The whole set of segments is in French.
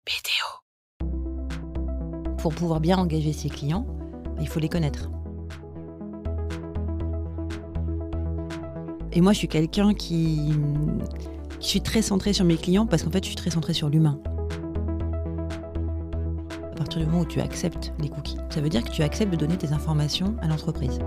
BDO. Pour pouvoir bien engager ses clients, il faut les connaître. Et moi, je suis quelqu'un qui suis très centré sur mes clients parce qu'en fait, je suis très centré sur l'humain. À partir du moment où tu acceptes les cookies, ça veut dire que tu acceptes de donner tes informations à l'entreprise.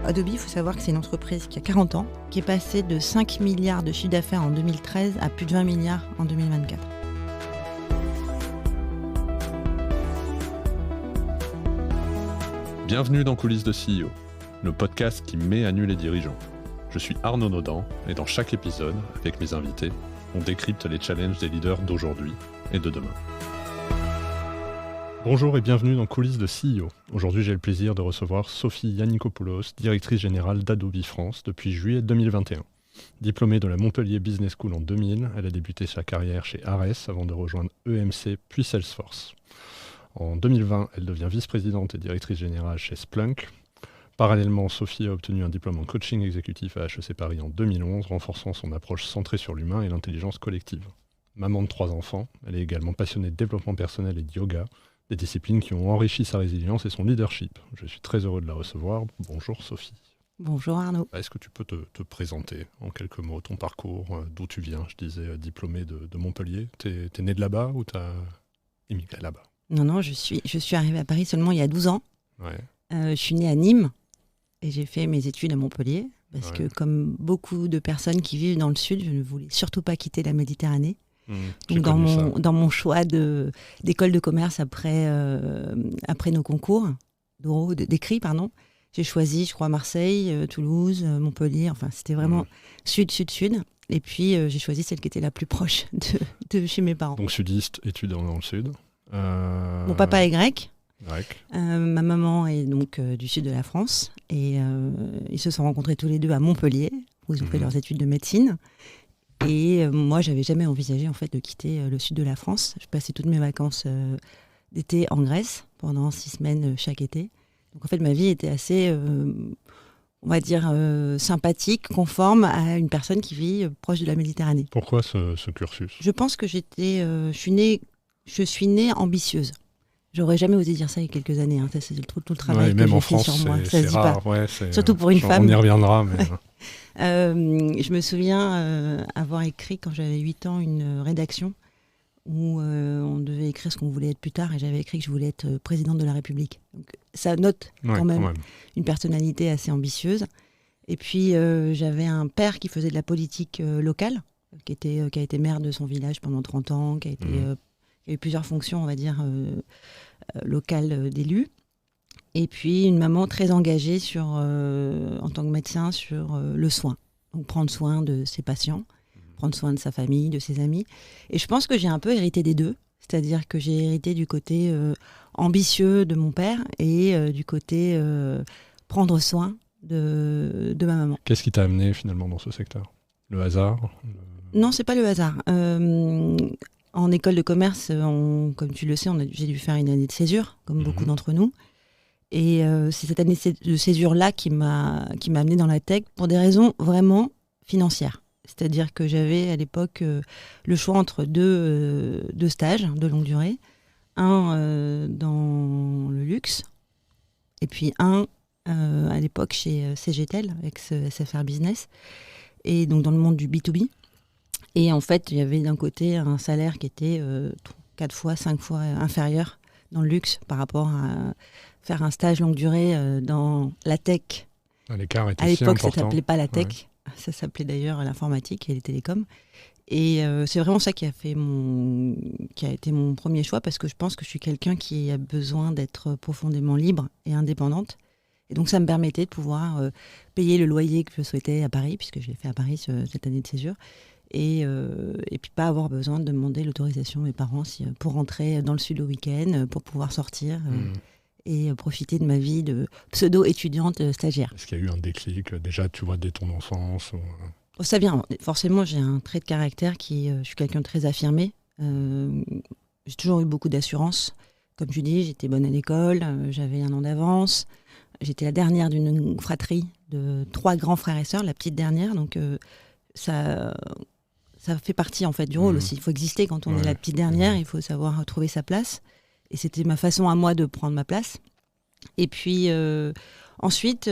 Adobe, il faut savoir que c'est une entreprise qui a 40 ans, qui est passée de 5 milliards de chiffre d'affaires en 2013 à plus de 20 milliards en 2024. Bienvenue dans Coulisses de CEO, le podcast qui met à nu les dirigeants. Je suis Arnaud Naudan et dans chaque épisode, avec mes invités, on décrypte les challenges des leaders d'aujourd'hui et de demain. Bonjour et bienvenue dans Coulisses de CEO. Aujourd'hui, j'ai le plaisir de recevoir Sophie Yannikopoulos, directrice générale d'Adobe France depuis juillet 2021. Diplômée de la Montpellier Business School en 2000, elle a débuté sa carrière chez Ares avant de rejoindre EMC puis Salesforce. En 2020, elle devient vice-présidente et directrice générale chez Splunk. Parallèlement, Sophie a obtenu un diplôme en coaching exécutif à HEC Paris en 2011, renforçant son approche centrée sur l'humain et l'intelligence collective. Maman de 3 enfants, elle est également passionnée de développement personnel et de yoga, des disciplines qui ont enrichi sa résilience et son leadership. Je suis très heureux de la recevoir. Bonjour Sophie. Bonjour Arnaud. Est-ce que tu peux te présenter en quelques mots, ton parcours, d'où tu viens? Je disais diplômée de Montpellier. T'es né de là-bas ou t'as immigré là-bas? Non, je suis arrivée à Paris seulement il y a 12 ans. Ouais. Je suis née à Nîmes et j'ai fait mes études à Montpellier parce que comme beaucoup de personnes qui vivent dans le sud, je ne voulais surtout pas quitter la Méditerranée. Donc dans mon choix d'école de commerce après nos concours d'écrit, j'ai choisi, je crois, Marseille, Toulouse, Montpellier. Enfin, c'était vraiment sud. Et puis, j'ai choisi celle qui était la plus proche de chez mes parents. Donc sudiste, études dans le sud. Mon papa est grec. Ma maman est donc du sud de la France. Et ils se sont rencontrés tous les deux à Montpellier, où ils ont fait leurs études de médecine. Et moi, j'avais jamais envisagé en fait de quitter le sud de la France. Je passais toutes mes vacances d'été en Grèce pendant 6 semaines chaque été. Donc en fait, ma vie était assez, on va dire, sympathique, conforme à une personne qui vit proche de la Méditerranée. Pourquoi ce cursus? Je pense que je suis née ambitieuse. J'aurais jamais osé dire ça il y a quelques années. Ça, c'est tout le travail que j'ai fait sur moi. Ça se dit rare. pas. Surtout pour une femme. On y reviendra. Mais... je me souviens avoir écrit, quand j'avais 8 ans, une rédaction où on devait écrire ce qu'on voulait être plus tard. Et j'avais écrit que je voulais être présidente de la République. Donc, ça note quand même une personnalité assez ambitieuse. Et puis, j'avais un père qui faisait de la politique locale, qui a été maire de son village pendant 30 ans, qui a eu plusieurs fonctions, on va dire, locales d'élus. Et puis une maman très engagée en tant que médecin sur le soin. Donc prendre soin de ses patients, prendre soin de sa famille, de ses amis. Et je pense que j'ai un peu hérité des deux. C'est-à-dire que j'ai hérité du côté ambitieux de mon père et du côté prendre soin de ma maman. Qu'est-ce qui t'a amené finalement dans ce secteur? Le hasard? Non, c'est pas le hasard. En école de commerce, comme tu le sais, j'ai dû faire une année de césure, comme beaucoup d'entre nous. Et c'est cette année de césure-là qui m'a amenée dans la tech pour des raisons vraiment financières. C'est-à-dire que j'avais à l'époque le choix entre deux stages de longue durée. Un dans le luxe, et puis un à l'époque chez CGTEL, ex-SFR Business, et donc dans le monde du B2B. Et en fait, il y avait d'un côté un salaire qui était 4 fois, 5 fois inférieur dans le luxe par rapport à faire un stage longue durée dans la tech. L'écart était à l'époque, si important. Ça ne s'appelait pas la tech. Ça s'appelait d'ailleurs l'informatique et les télécoms. Et c'est vraiment ça qui a été mon premier choix, parce que je pense que je suis quelqu'un qui a besoin d'être profondément libre et indépendante. Et donc, ça me permettait de pouvoir payer le loyer que je souhaitais à Paris, puisque je l'ai fait à Paris cette année de césure. Et puis pas avoir besoin de demander l'autorisation à mes parents pour rentrer dans le sud au week-end, pour pouvoir sortir et profiter de ma vie de pseudo-étudiante stagiaire. Est-ce qu'il y a eu un déclic déjà, tu vois, dès ton enfance Ça vient, forcément, j'ai un trait de caractère je suis quelqu'un de très affirmé. J'ai toujours eu beaucoup d'assurance. Comme tu dis, j'étais bonne à l'école, j'avais 1 an d'avance. J'étais la dernière d'une fratrie de 3 grands frères et sœurs, la petite dernière, donc ça ça fait partie en fait du rôle aussi. Il faut exister quand on est la petite dernière, il faut savoir trouver sa place. Et c'était ma façon à moi de prendre ma place. Et puis ensuite,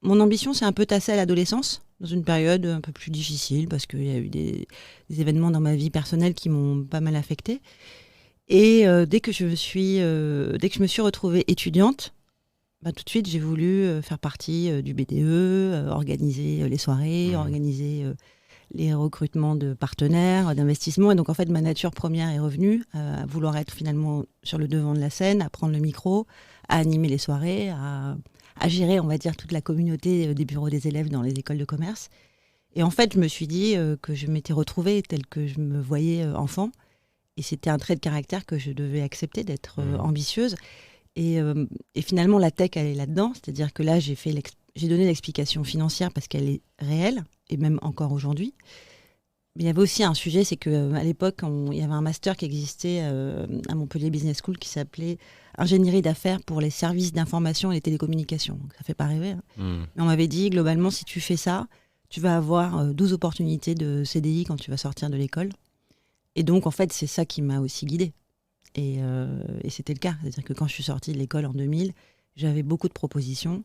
mon ambition s'est un peu tassée à l'adolescence, dans une période un peu plus difficile, parce qu'il y a eu des événements dans ma vie personnelle qui m'ont pas mal affectée. Et dès que je me suis retrouvée étudiante, tout de suite j'ai voulu faire partie du BDE, organiser les soirées, organiser les recrutements de partenaires, d'investissements. Et donc en fait ma nature première est revenue à vouloir être finalement sur le devant de la scène, à prendre le micro, à animer les soirées, à gérer, on va dire, toute la communauté des bureaux des élèves dans les écoles de commerce. Et en fait, je me suis dit que je m'étais retrouvée telle que je me voyais enfant. Et c'était un trait de caractère que je devais accepter, d'être ambitieuse. Et finalement, la tech, elle est là-dedans. C'est-à-dire que là, j'ai donné l'explication financière parce qu'elle est réelle, et même encore aujourd'hui. Mais il y avait aussi un sujet, c'est qu'à l'époque, il y avait un master qui existait à Montpellier Business School qui s'appelait Ingénierie d'affaires pour les services d'information et les télécommunications. Donc, ça fait pas rêver. Mais on m'avait dit, globalement, si tu fais ça, tu vas avoir 12 opportunités de CDI quand tu vas sortir de l'école. Et donc, en fait, c'est ça qui m'a aussi guidée. Et c'était le cas. C'est-à-dire que quand je suis sortie de l'école en 2000, j'avais beaucoup de propositions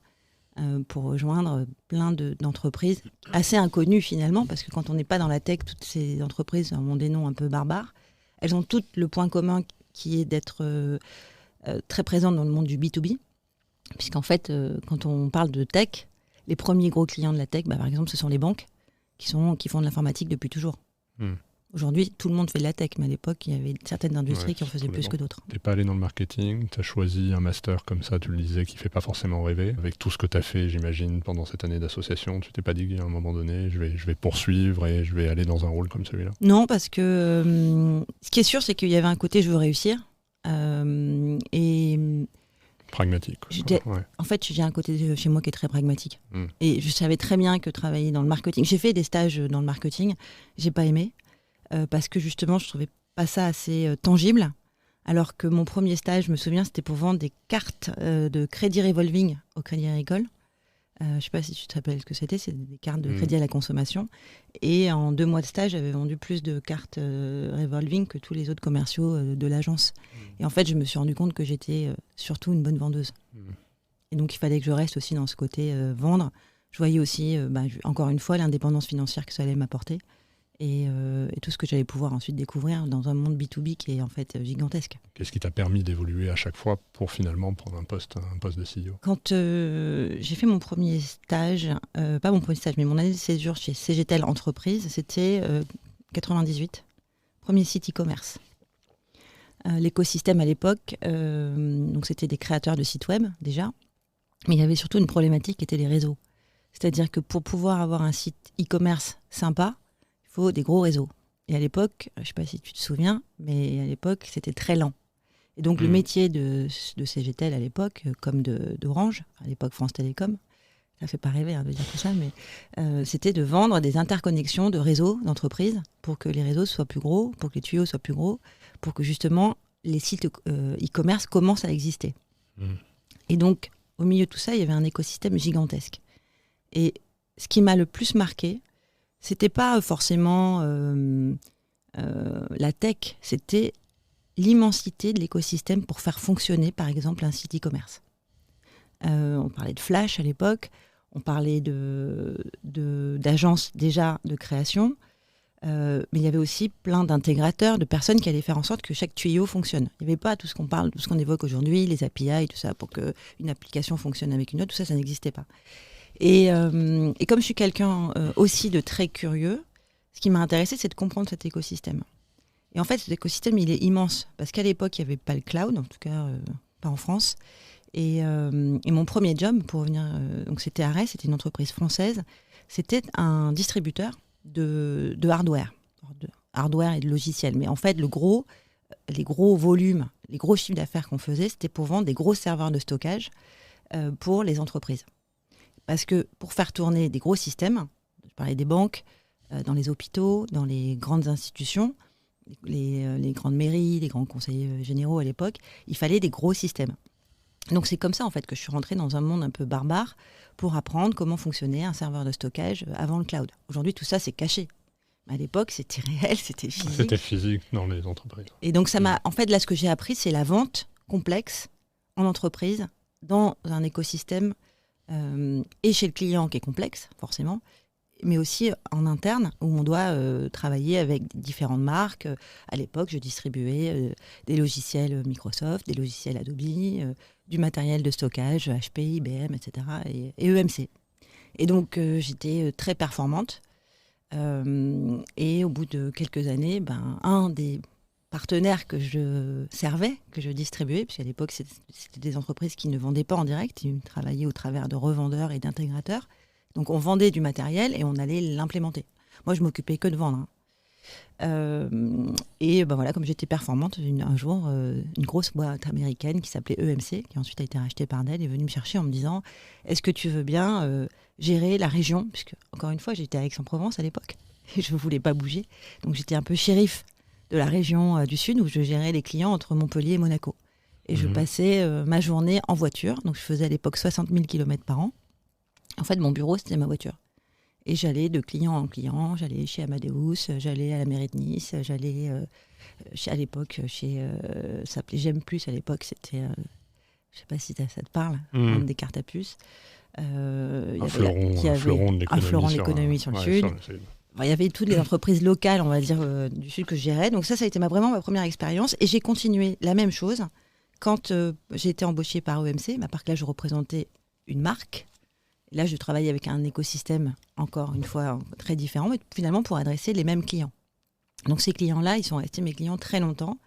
pour rejoindre plein d'entreprises assez inconnues finalement, parce que quand on n'est pas dans la tech, toutes ces entreprises ont des noms un peu barbares. Elles ont toutes le point commun qui est d'être très présentes dans le monde du B2B, puisqu'en fait, quand on parle de tech, les premiers gros clients de la tech, par exemple, ce sont les banques qui font de l'informatique depuis toujours. Aujourd'hui, tout le monde fait de la tech, mais à l'époque, il y avait certaines industries qui en faisaient plus que d'autres. Tu n'es pas allé dans le marketing, tu as choisi un master comme ça, tu le disais, qui ne fait pas forcément rêver. Avec tout ce que tu as fait, j'imagine, pendant cette année d'association, tu t'es pas dit à un moment donné, je vais poursuivre et je vais aller dans un rôle comme celui-là? Non, parce que ce qui est sûr, c'est qu'il y avait un côté je veux réussir. Et pragmatique. En fait, j'ai un côté chez moi qui est très pragmatique. Et je savais très bien que travailler dans le marketing... J'ai fait des stages dans le marketing, j'ai pas aimé. Parce que justement, je trouvais pas ça assez tangible. Alors que mon premier stage, je me souviens, c'était pour vendre des cartes de crédit revolving au Crédit Agricole. Je sais pas si tu te rappelles ce que c'était, c'est des cartes de crédit à la consommation. Et en 2 mois de stage, j'avais vendu plus de cartes revolving que tous les autres commerciaux de l'agence. Et en fait, je me suis rendu compte que j'étais surtout une bonne vendeuse. Et donc, il fallait que je reste aussi dans ce côté vendre. Je voyais aussi, encore une fois, l'indépendance financière que ça allait m'apporter. Et tout ce que j'allais pouvoir ensuite découvrir dans un monde B2B qui est en fait gigantesque. Qu'est-ce qui t'a permis d'évoluer à chaque fois pour finalement prendre un poste de CEO? Quand j'ai fait mon premier stage, pas mon premier stage, mais mon année de séjour chez CGTEL Entreprise, c'était 98, premier site e-commerce. L'écosystème à l'époque, donc c'était des créateurs de sites web déjà, mais il y avait surtout une problématique qui était les réseaux. C'est-à-dire que pour pouvoir avoir un site e-commerce sympa, il faut des gros réseaux. Et à l'époque, je ne sais pas si tu te souviens, mais à l'époque, c'était très lent. Et donc, le métier de CGTEL à l'époque, comme d'Orange, à l'époque France Télécom, ça ne fait pas rêver de dire tout ça, mais c'était de vendre des interconnexions de réseaux d'entreprises pour que les réseaux soient plus gros, pour que les tuyaux soient plus gros, pour que justement les sites e-commerce commencent à exister. Et donc, au milieu de tout ça, il y avait un écosystème gigantesque. Et ce qui m'a le plus marqué, c'était pas forcément la tech, c'était l'immensité de l'écosystème pour faire fonctionner, par exemple, un site e-commerce. On parlait de Flash à l'époque, on parlait d'agences déjà de création, mais il y avait aussi plein d'intégrateurs, de personnes qui allaient faire en sorte que chaque tuyau fonctionne. Il n'y avait pas tout ce qu'on évoque aujourd'hui, les API, tout ça, pour qu'une application fonctionne avec une autre, tout ça, ça n'existait pas. Et comme je suis quelqu'un aussi de très curieux, ce qui m'a intéressé, c'est de comprendre cet écosystème. Et en fait, cet écosystème, il est immense. Parce qu'à l'époque, il n'y avait pas le cloud, en tout cas pas en France. Et mon premier job, pour revenir, donc c'était Arès, c'était une entreprise française. C'était un distributeur de hardware et de logiciels. Mais en fait, les gros volumes, les gros chiffres d'affaires qu'on faisait, c'était pour vendre des gros serveurs de stockage pour les entreprises. Parce que pour faire tourner des gros systèmes, je parlais des banques, dans les hôpitaux, dans les grandes institutions, les grandes mairies, les grands conseils généraux à l'époque, il fallait des gros systèmes. Donc c'est comme ça en fait que je suis rentrée dans un monde un peu barbare pour apprendre comment fonctionnait un serveur de stockage avant le cloud. Aujourd'hui tout ça c'est caché. À l'époque, c'était réel, c'était physique. C'était physique dans les entreprises. Et donc, ça m'a. En fait, là, ce que j'ai appris, c'est la vente complexe en entreprise, dans un écosystème, et chez le client qui est complexe, forcément, mais aussi en interne, où on doit travailler avec différentes marques. À l'époque, je distribuais des logiciels Microsoft, des logiciels Adobe, du matériel de stockage, HP, IBM, etc., et EMC. Et donc, j'étais très performante. Et au bout de quelques années, un des partenaires que je servais, que je distribuais, puisqu'à l'époque, c'était des entreprises qui ne vendaient pas en direct, ils travaillaient au travers de revendeurs et d'intégrateurs. Donc, on vendait du matériel et on allait l'implémenter. Moi, je m'occupais que de vendre. Et voilà, comme j'étais performante, un jour, une grosse boîte américaine qui s'appelait EMC, qui ensuite a été rachetée par Dell, est venue me chercher en me disant « Est-ce que tu veux bien gérer la région ?» Puisque, encore une fois, j'étais à Aix-en-Provence à l'époque et je ne voulais pas bouger. Donc, j'étais un peu shérif de la région du Sud, où je gérais les clients entre Montpellier et Monaco. Et je passais ma journée en voiture. Donc, je faisais à l'époque 60 000 km par an. En fait, mon bureau, c'était ma voiture. Et j'allais de client en client, j'allais chez Amadeus, j'allais à la mairie de Nice, j'allais à l'époque chez... ça s'appelait J'aime Plus à l'époque, c'était... je sais pas si ça te parle, vendre des cartes à puce. Un fleuron de l'économie sur le Sud. Il y avait toutes les entreprises locales, on va dire, du Sud que je gérais. Donc ça a été vraiment ma première expérience. Et j'ai continué la même chose quand j'ai été embauchée par EMC. À part que là, je représentais une marque. Là, je travaille avec un écosystème, encore une fois, très différent, mais finalement pour adresser les mêmes clients. Donc ces clients-là, ils sont restés mes clients très longtemps.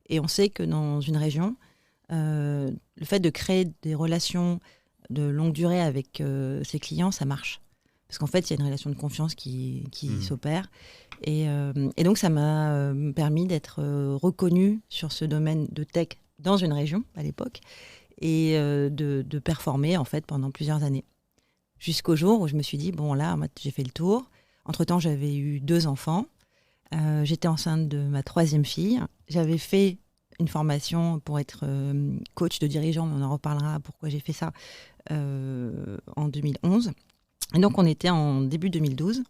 Et on sait que dans une région, le fait de créer des relations de longue durée avec ses clients, ça marche. Parce qu'en fait, il y a une relation de confiance qui s'opère. Et donc, ça m'a permis d'être reconnue sur ce domaine de tech dans une région, à l'époque, et de performer, en fait, pendant plusieurs années. Jusqu'au jour où je me suis dit, bon, là, j'ai fait le tour. Entre-temps, j'avais eu 2 enfants. J'étais enceinte de ma 3e fille. J'avais fait une formation pour être coach de dirigeant, mais on en reparlera pourquoi j'ai fait ça en 2011. Et donc, on était en début 2012.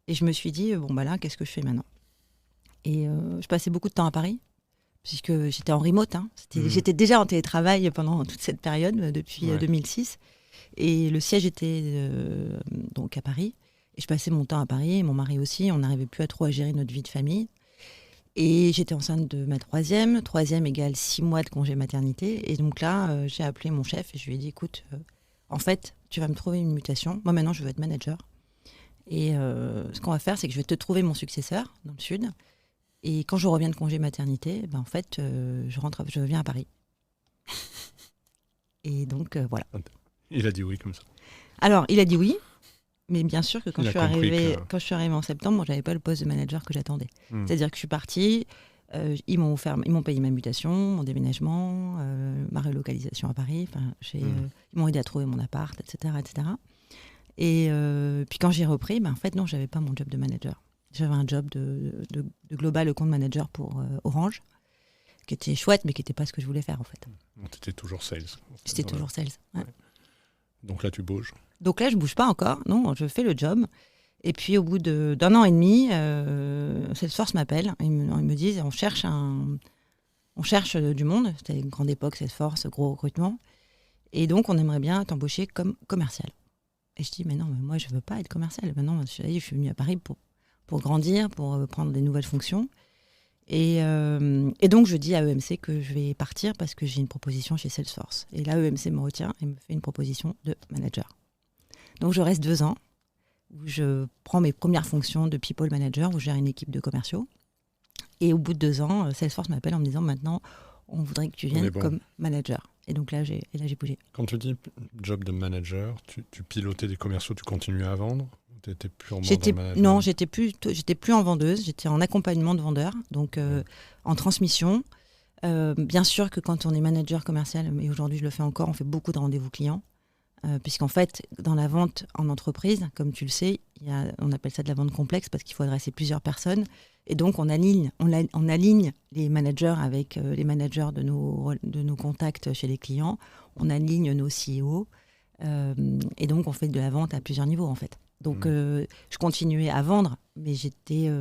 Et je me suis dit, bon, là, qu'est-ce que je fais maintenant ? Et je passais beaucoup de temps à Paris, puisque j'étais en remote. J'étais déjà en télétravail pendant toute cette période, depuis 2006. Et le siège était donc à Paris. Et je passais mon temps à Paris, et mon mari aussi. On n'arrivait plus à trop à gérer notre vie de famille. Et j'étais enceinte de ma 3e. 3e égale 6 mois de congé maternité. Et donc là, j'ai appelé mon chef et je lui ai dit, écoute, en fait, tu vas me trouver une mutation. Moi, maintenant, je veux être manager. Et ce qu'on va faire, c'est que je vais te trouver mon successeur dans le Sud. Et quand je reviens de congé maternité, en fait, je viens à Paris. Et donc, voilà. Il a dit oui comme ça. Alors, il a dit oui. Mais bien sûr que quand je suis arrivée en septembre, je n'avais pas le poste de manager que j'attendais. C'est-à-dire que je suis partie, ils m'ont payé ma mutation, mon déménagement, ma relocalisation à Paris. Ils m'ont aidé à trouver mon appart, etc. etc. Et puis quand j'ai repris, en fait, non, je n'avais pas mon job de manager. J'avais un job de global account manager pour Orange, qui était chouette, mais qui n'était pas ce que je voulais faire, en fait. Tu étais toujours sales. J'étais toujours sales, ouais. Donc là, tu bouges. Donc là, je bouge pas encore. Non, je fais le job. Et puis, au bout d'un an et demi, Salesforce m'appelle. Ils me disent, on cherche du monde. C'était une grande époque, Salesforce, gros recrutement. Et donc, on aimerait bien t'embaucher comme commercial. Et je dis, mais non, mais moi, je veux pas être commercial. Maintenant, je suis venue à Paris pour grandir, pour prendre des nouvelles fonctions. Et donc, je dis à EMC que je vais partir parce que j'ai une proposition chez Salesforce. Et là, EMC me retient et me fait une proposition de manager. Donc, je reste 2 ans où je prends mes premières fonctions de people manager, où je gère une équipe de commerciaux. Et au bout de 2 ans, Salesforce m'appelle en me disant, maintenant, on voudrait que tu viennes comme manager. Et donc là, j'ai bougé. Quand tu dis job de manager, tu pilotais des commerciaux, tu continuais à vendre ? Tu étais purement dans le management ? Non, j'étais plus en vendeuse, j'étais en accompagnement de vendeurs, donc en transmission. Bien sûr que quand on est manager commercial, et aujourd'hui je le fais encore, on fait beaucoup de rendez-vous clients. Puisqu'en fait, dans la vente en entreprise, comme tu le sais, on appelle ça de la vente complexe parce qu'il faut adresser plusieurs personnes. Et donc, on aligne les managers avec les managers de nos contacts chez les clients. On aligne nos CEO. Et donc, on fait de la vente à plusieurs niveaux, en fait. Donc, je continuais à vendre mais j'étais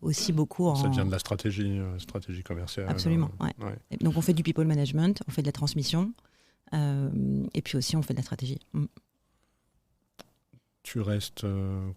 aussi beaucoup en... Ça vient de la stratégie commerciale. Absolument, ouais. Donc on fait du people management, on fait de la transmission, et puis aussi on fait de la stratégie. Tu restes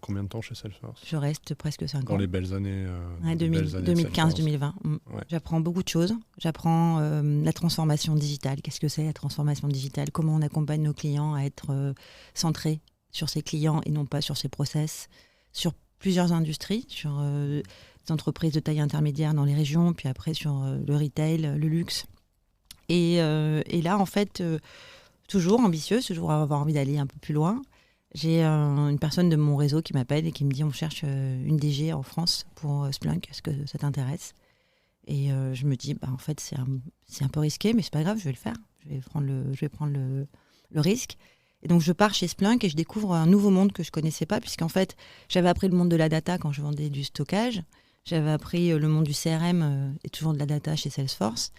combien de temps chez Salesforce ? Je reste presque 5 ans. Dans les belles années 2015-2020. Ouais. J'apprends beaucoup de choses. J'apprends la transformation digitale. Qu'est-ce que c'est la transformation digitale ? Comment on accompagne nos clients à être centrés sur ses clients et non pas sur ses process, sur plusieurs industries, sur des entreprises de taille intermédiaire dans les régions, puis après sur le retail, le luxe. Et là, en fait, toujours ambitieuse, toujours avoir envie d'aller un peu plus loin. J'ai une personne de mon réseau qui m'appelle et qui me dit on cherche une DG en France pour Splunk, est-ce que ça t'intéresse ? Et je me dis en fait c'est un peu risqué, mais c'est pas grave, je vais le faire, je vais prendre le risque. Et donc je pars chez Splunk et je découvre un nouveau monde que je connaissais pas, puisqu'en fait j'avais appris le monde de la data quand je vendais du stockage, j'avais appris le monde du CRM et toujours de la data chez Salesforce,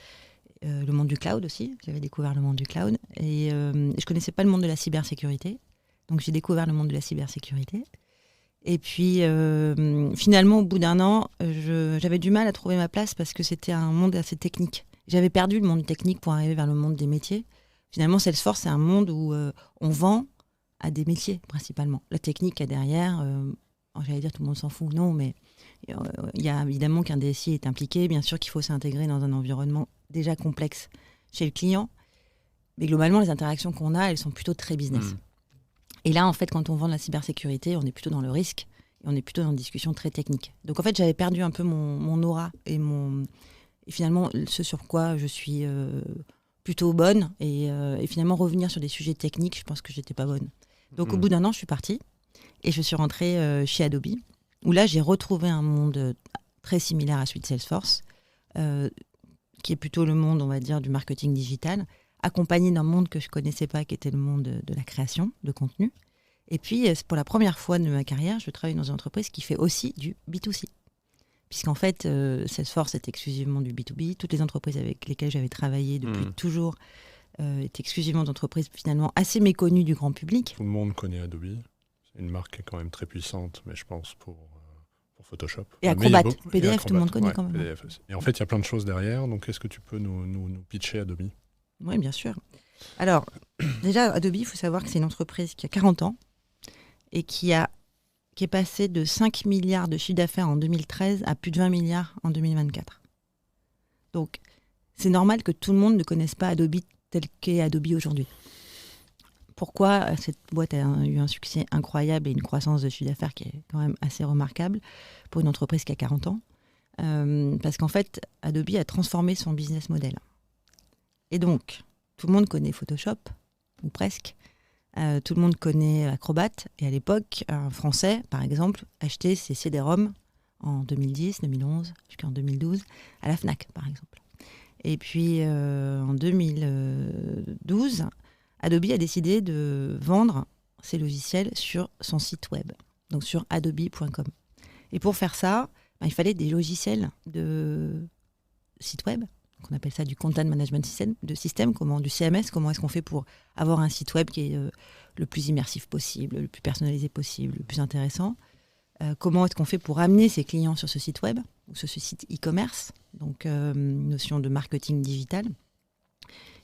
le monde du cloud aussi, j'avais découvert le monde du cloud, et je connaissais pas le monde de la cybersécurité. Donc j'ai découvert le monde de la cybersécurité. Et puis finalement, au bout d'un an, j'avais du mal à trouver ma place parce que c'était un monde assez technique. J'avais perdu le monde technique pour arriver vers le monde des métiers. Finalement, Salesforce, c'est un monde où on vend à des métiers principalement. La technique qu'il y a derrière, j'allais dire tout le monde s'en fout, non, mais il y a évidemment qu'un DSI est impliqué. Bien sûr qu'il faut s'intégrer dans un environnement déjà complexe chez le client. Mais globalement, les interactions qu'on a, elles sont plutôt très business. Et là, en fait, quand on vend de la cybersécurité, on est plutôt dans le risque et on est plutôt dans une discussion très technique. Donc, en fait, j'avais perdu un peu mon aura et finalement, ce sur quoi je suis plutôt bonne. Et finalement, revenir sur des sujets techniques, je pense que j'étais pas bonne. Donc, au bout d'un an, je suis partie et je suis rentrée chez Adobe, où là, j'ai retrouvé un monde très similaire à celui de Salesforce, qui est plutôt le monde, on va dire, du marketing digital, accompagnée d'un monde que je ne connaissais pas, qui était le monde de la création de contenu. Et puis, c'est pour la première fois de ma carrière, je travaille dans une entreprise qui fait aussi du B2C. Puisqu'en fait, Salesforce est exclusivement du B2B. Toutes les entreprises avec lesquelles j'avais travaillé depuis toujours étaient exclusivement d'entreprises finalement assez méconnues du grand public. Tout le monde connaît Adobe. C'est une marque qui est quand même très puissante, mais je pense pour Photoshop. Et Acrobat, PDF, tout le monde connaît quand même. PDF aussi. Et en fait, il y a plein de choses derrière. Donc, est-ce que tu peux nous pitcher Adobe ? Oui, bien sûr. Alors, déjà, Adobe, il faut savoir que c'est une entreprise qui a 40 ans et qui est passée de 5 milliards de chiffre d'affaires en 2013 à plus de 20 milliards en 2024. Donc, c'est normal que tout le monde ne connaisse pas Adobe tel qu'est Adobe aujourd'hui. Pourquoi cette boîte a eu un succès incroyable et une croissance de chiffre d'affaires qui est quand même assez remarquable pour une entreprise qui a 40 ans ? Parce qu'en fait, Adobe a transformé son business model. Et donc, tout le monde connaît Photoshop, ou presque. Tout le monde connaît Acrobat. Et à l'époque, un Français, par exemple, achetait ses CD-ROM en 2010, 2011, jusqu'en 2012, à la Fnac, par exemple. Et puis, en 2012, Adobe a décidé de vendre ses logiciels sur son site web, donc sur adobe.com. Et pour faire ça, il fallait des logiciels de site web. On appelle ça du content management system, du CMS, comment est-ce qu'on fait pour avoir un site web qui est le plus immersif possible, le plus personnalisé possible, le plus intéressant. Comment est-ce qu'on fait pour amener ses clients sur ce site web ou sur ce site e-commerce, donc notion de marketing digital.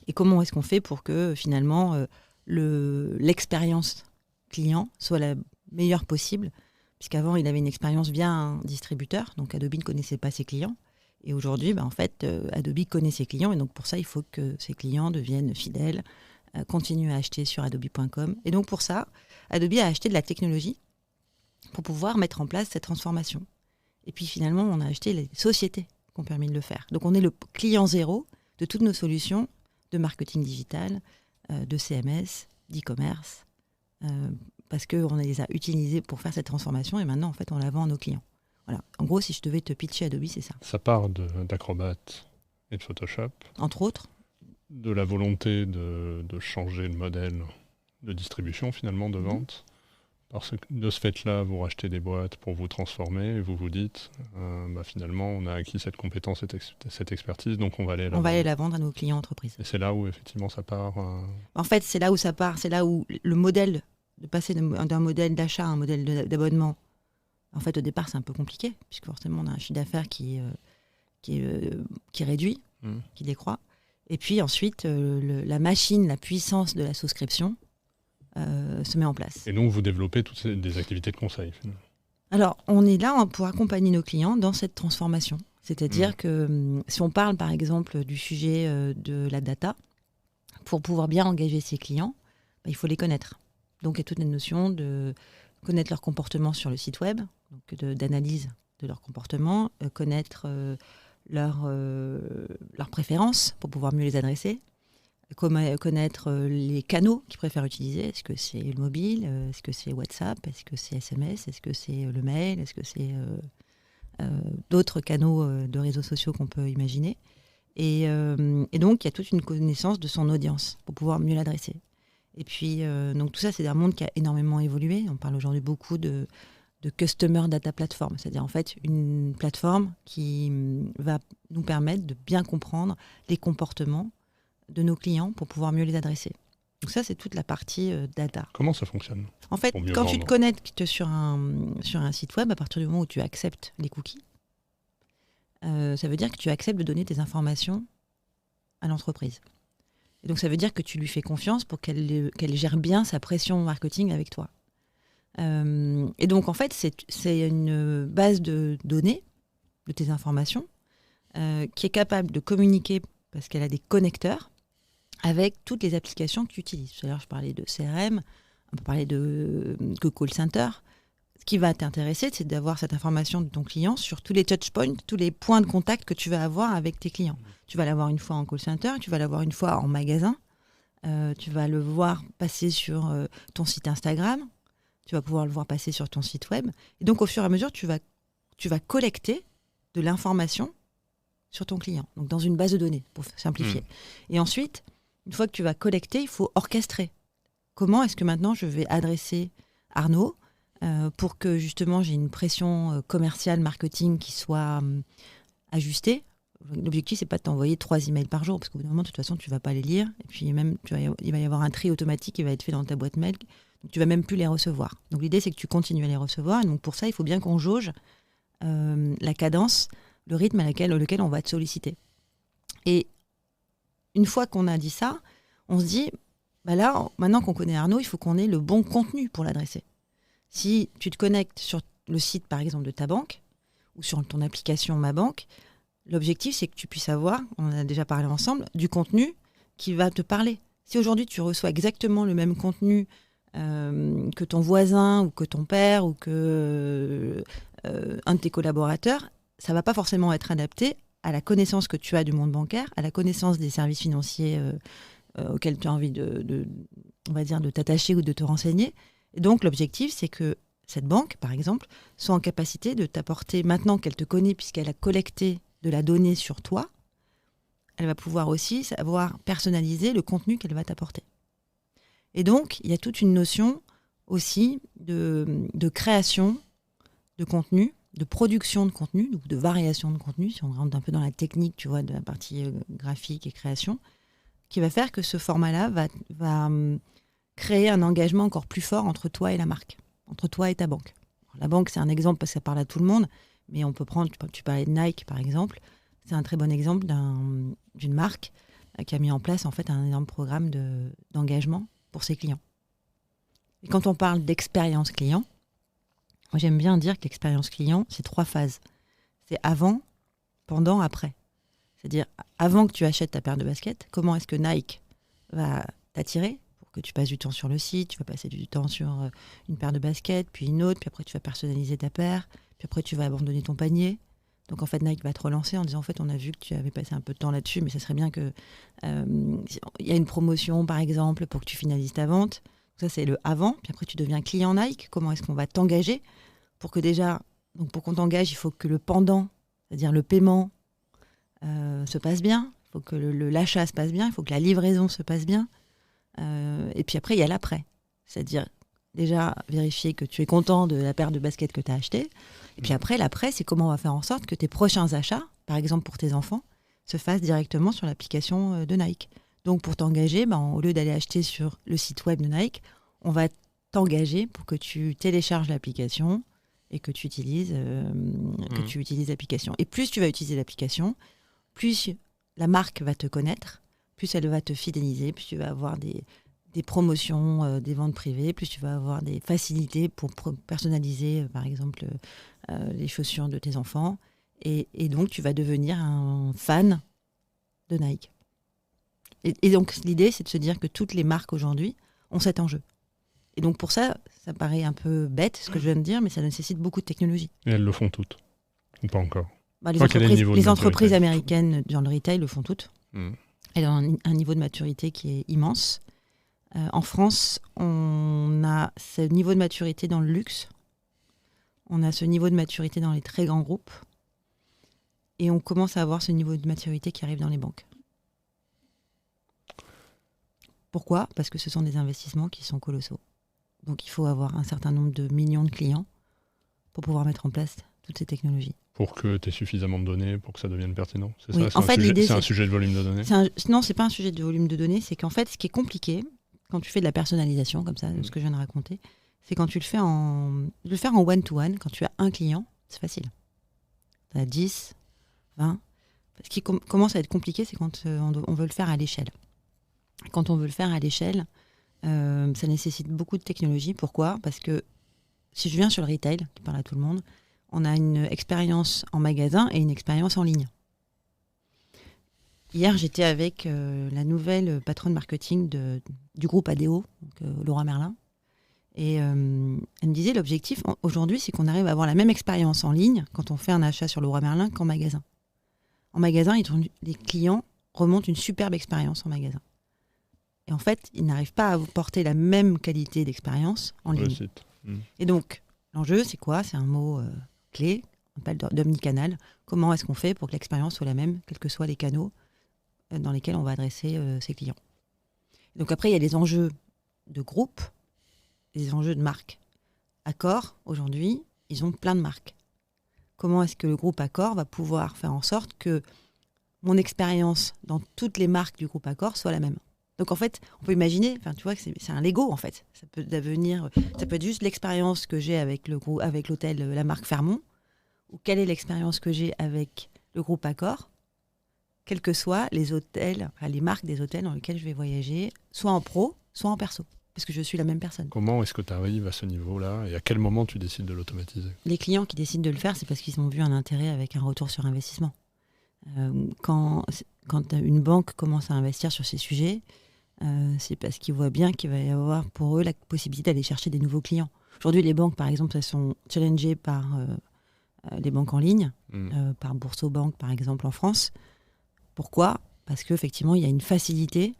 Et comment est-ce qu'on fait pour que finalement l'expérience client soit la meilleure possible, puisqu'avant il avait une expérience via un distributeur, donc Adobe ne connaissait pas ses clients. Et aujourd'hui, en fait, Adobe connaît ses clients et donc pour ça, il faut que ses clients deviennent fidèles, continuent à acheter sur adobe.com. Et donc pour ça, Adobe a acheté de la technologie pour pouvoir mettre en place cette transformation. Et puis finalement, on a acheté les sociétés qui ont permis de le faire. Donc on est le client zéro de toutes nos solutions de marketing digital, de CMS, d'e-commerce, parce qu'on les a utilisées pour faire cette transformation et maintenant, en fait, on la vend à nos clients. Voilà. En gros, si je devais te pitcher Adobe, c'est ça. Ça part d'Acrobat et de Photoshop. Entre autres. De la volonté de changer le modèle de distribution, finalement, de vente. Parce que de ce fait-là, vous rachetez des boîtes pour vous transformer et vous vous dites, finalement, on a acquis cette compétence, cette expertise, donc on va aller la vendre à nos clients entreprises. Et c'est là où, effectivement, ça part. En fait, c'est là où ça part. C'est là où le modèle, de passer d'un modèle d'achat à un modèle d'abonnement, En fait, au départ, c'est un peu compliqué, puisque forcément, on a un chiffre d'affaires qui réduit, qui décroît. Et puis ensuite, la machine, la puissance de la souscription se met en place. Et donc, vous développez toutes des activités de conseil, finalement. Alors, on est là pour accompagner nos clients dans cette transformation. C'est-à-dire que si on parle, par exemple, du sujet de la data, pour pouvoir bien engager ses clients, il faut les connaître. Donc, il y a toute une notion de connaître leur comportement sur le site web, donc d'analyse de leur comportement, connaître leurs préférences pour pouvoir mieux les adresser, connaître les canaux qu'ils préfèrent utiliser. Est-ce que c'est le mobile? Est-ce que c'est WhatsApp? Est-ce que c'est SMS? Est-ce que c'est le mail? Est-ce que c'est d'autres canaux de réseaux sociaux qu'on peut imaginer? Et donc, il y a toute une connaissance de son audience pour pouvoir mieux l'adresser. Et puis, donc tout ça, c'est un monde qui a énormément évolué. On parle aujourd'hui beaucoup de Customer Data Platform, c'est-à-dire en fait une plateforme qui va nous permettre de bien comprendre les comportements de nos clients pour pouvoir mieux les adresser. Donc ça, c'est toute la partie data. Comment ça fonctionne? En fait, quand tu te connectes sur un site web, à partir du moment où tu acceptes les cookies, ça veut dire que tu acceptes de donner tes informations à l'entreprise. Et donc, ça veut dire que tu lui fais confiance pour qu'elle gère bien sa pression marketing avec toi. Et donc, en fait, c'est une base de données de tes informations qui est capable de communiquer parce qu'elle a des connecteurs avec toutes les applications que tu utilises. Tout à l'heure, je parlais de CRM, on peut parler de call center. Ce qui va t'intéresser, c'est d'avoir cette information de ton client sur tous les touchpoints, tous les points de contact que tu vas avoir avec tes clients. Tu vas l'avoir une fois en call center, tu vas l'avoir une fois en magasin, tu vas le voir passer sur ton site Instagram, tu vas pouvoir le voir passer sur ton site web. Et donc, au fur et à mesure, tu vas collecter de l'information sur ton client, donc dans une base de données, pour simplifier. Et ensuite, une fois que tu vas collecter, il faut orchestrer. Comment est-ce que maintenant je vais adresser Arnaud pour que justement j'ai une pression commerciale, marketing qui soit ajustée. L'objectif, c'est pas de t'envoyer 3 emails par jour, parce qu'au bout d'un moment, de toute façon, tu vas pas les lire. Et puis même, il va y avoir un tri automatique qui va être fait dans ta boîte mail. Donc tu vas même plus les recevoir. Donc l'idée, c'est que tu continues à les recevoir. Et donc pour ça, il faut bien qu'on jauge la cadence, le rythme lequel on va te solliciter. Et une fois qu'on a dit ça, on se dit, là, maintenant qu'on connaît Arnaud, il faut qu'on ait le bon contenu pour l'adresser. Si tu te connectes sur le site, par exemple, de ta banque, ou sur ton application Ma Banque, l'objectif, c'est que tu puisses avoir, on en a déjà parlé ensemble, du contenu qui va te parler. Si aujourd'hui, tu reçois exactement le même contenu que ton voisin, ou que ton père, ou que un de tes collaborateurs, ça ne va pas forcément être adapté à la connaissance que tu as du monde bancaire, à la connaissance des services financiers auxquels tu as envie on va dire, de t'attacher ou de te renseigner. Et donc, l'objectif, c'est que cette banque, par exemple, soit en capacité de t'apporter, maintenant qu'elle te connaît, puisqu'elle a collecté de la donnée sur toi, elle va pouvoir aussi savoir personnaliser le contenu qu'elle va t'apporter. Et donc, il y a toute une notion aussi de création de contenu, de production de contenu, donc de variation de contenu, si on rentre un peu dans la technique, tu vois, de la partie graphique et création, qui va faire que ce format-là va créer un engagement encore plus fort entre toi et la marque, entre toi et ta banque. Alors, la banque, c'est un exemple parce que ça parle à tout le monde, mais on peut prendre, tu parlais de Nike par exemple, c'est un très bon exemple d'une marque qui a mis en place en fait un énorme programme d'engagement pour ses clients. Et quand on parle d'expérience client, moi j'aime bien dire que l'expérience client, c'est 3 phases. C'est avant, pendant, après. C'est-à-dire, avant que tu achètes ta paire de baskets, comment est-ce que Nike va t'attirer pour que tu passes du temps sur le site, tu vas passer du temps sur une paire de baskets, puis une autre, puis après tu vas personnaliser ta paire, puis après tu vas abandonner ton panier. Donc en fait, Nike va te relancer en disant, en fait, on a vu que tu avais passé un peu de temps là-dessus, mais ça serait bien que il y a une promotion, par exemple, pour que tu finalises ta vente. Ça, c'est le avant. Puis après, tu deviens client Nike. Comment est-ce qu'on va t'engager pour que déjà, donc pour qu'on t'engage, il faut que le pendant, c'est-à-dire le paiement, se passe bien. Il faut que l'achat se passe bien. Il faut que la livraison se passe bien. Et puis après, il y a l'après. C'est-à-dire déjà vérifier que tu es content de la paire de baskets que tu as achetée. Et puis après, l'après, c'est comment on va faire en sorte que tes prochains achats, par exemple pour tes enfants, se fassent directement sur l'application de Nike. Donc pour t'engager, au lieu d'aller acheter sur le site web de Nike, on va t'engager pour que tu télécharges l'application et que tu utilises l'application. Et plus tu vas utiliser l'application, plus la marque va te connaître, plus elle va te fidéliser, plus tu vas avoir des promotions, des ventes privées, plus tu vas avoir des facilités pour personnaliser, par exemple, les chaussures de tes enfants. Et donc, tu vas devenir un fan de Nike. Et donc, l'idée, c'est de se dire que toutes les marques aujourd'hui ont cet enjeu. Et donc, pour ça, ça paraît un peu bête, ce que je viens de dire, mais ça nécessite beaucoup de technologie. Et elles le font toutes. Ou pas encore. Les entreprises américaines dans le retail le font toutes. Elles ont un niveau de maturité qui est immense. En France, on a ce niveau de maturité dans le luxe. On a ce niveau de maturité dans les très grands groupes. Et on commence à avoir ce niveau de maturité qui arrive dans les banques. Pourquoi ? Parce que ce sont des investissements qui sont colossaux. Donc il faut avoir un certain nombre de millions de clients pour pouvoir mettre en place toutes ces technologies. Pour que tu aies suffisamment de données pour que ça devienne pertinent. C'est oui. ça, c'est un sujet de volume de données. Non, c'est pas un sujet de volume de données. C'est qu'en fait, ce qui est compliqué, quand tu fais de la personnalisation, comme ça, ce que je viens de raconter, c'est quand tu le fais le faire en one-to-one, quand tu as un client, c'est facile. Tu as 10, 20. Ce qui commence à être compliqué, c'est quand on veut le faire à l'échelle. Quand on veut le faire à l'échelle, ça nécessite beaucoup de technologie. Pourquoi ? Parce que si je viens sur le retail, tu parles à tout le monde, on a une expérience en magasin et une expérience en ligne. Hier, j'étais avec la nouvelle patronne marketing du groupe ADO, donc, Laura Merlin. Et elle me disait, l'objectif aujourd'hui, c'est qu'on arrive à avoir la même expérience en ligne quand on fait un achat sur Laura Merlin qu'en magasin. En magasin, les clients remontent une superbe expérience en magasin. Et en fait, ils n'arrivent pas à vous porter la même qualité d'expérience en ligne. Et donc, l'enjeu, c'est quoi ? C'est un mot clé, on appelle d'omnicanal. Comment est-ce qu'on fait pour que l'expérience soit la même, quels que soient les canaux dans lesquels on va adresser ses clients ? Donc après, il y a les enjeux de groupe, les enjeux de marque. Accor, aujourd'hui, ils ont plein de marques. Comment est-ce que le groupe Accor va pouvoir faire en sorte que mon expérience dans toutes les marques du groupe Accor soit la même ? Donc en fait, on peut imaginer, tu vois, que c'est un Lego en fait. Ça peut être juste l'expérience que j'ai avec l'hôtel, la marque Fairmont, ou quelle est l'expérience que j'ai avec le groupe Accor, quels que soient les hôtels, les marques des hôtels dans lesquels je vais voyager, soit en pro, soit en perso, parce que je suis la même personne. Comment est-ce que tu arrives à ce niveau-là et à quel moment tu décides de l'automatiser ? Les clients qui décident de le faire, c'est parce qu'ils ont vu un intérêt avec un retour sur investissement. Quand une banque commence à investir sur ces sujets, c'est parce qu'ils voient bien qu'il va y avoir pour eux la possibilité d'aller chercher des nouveaux clients. Aujourd'hui, les banques, par exemple, elles sont challengées par les banques en ligne, par Boursorama, par exemple, en France. Pourquoi ? Parce qu'effectivement, il y a une facilité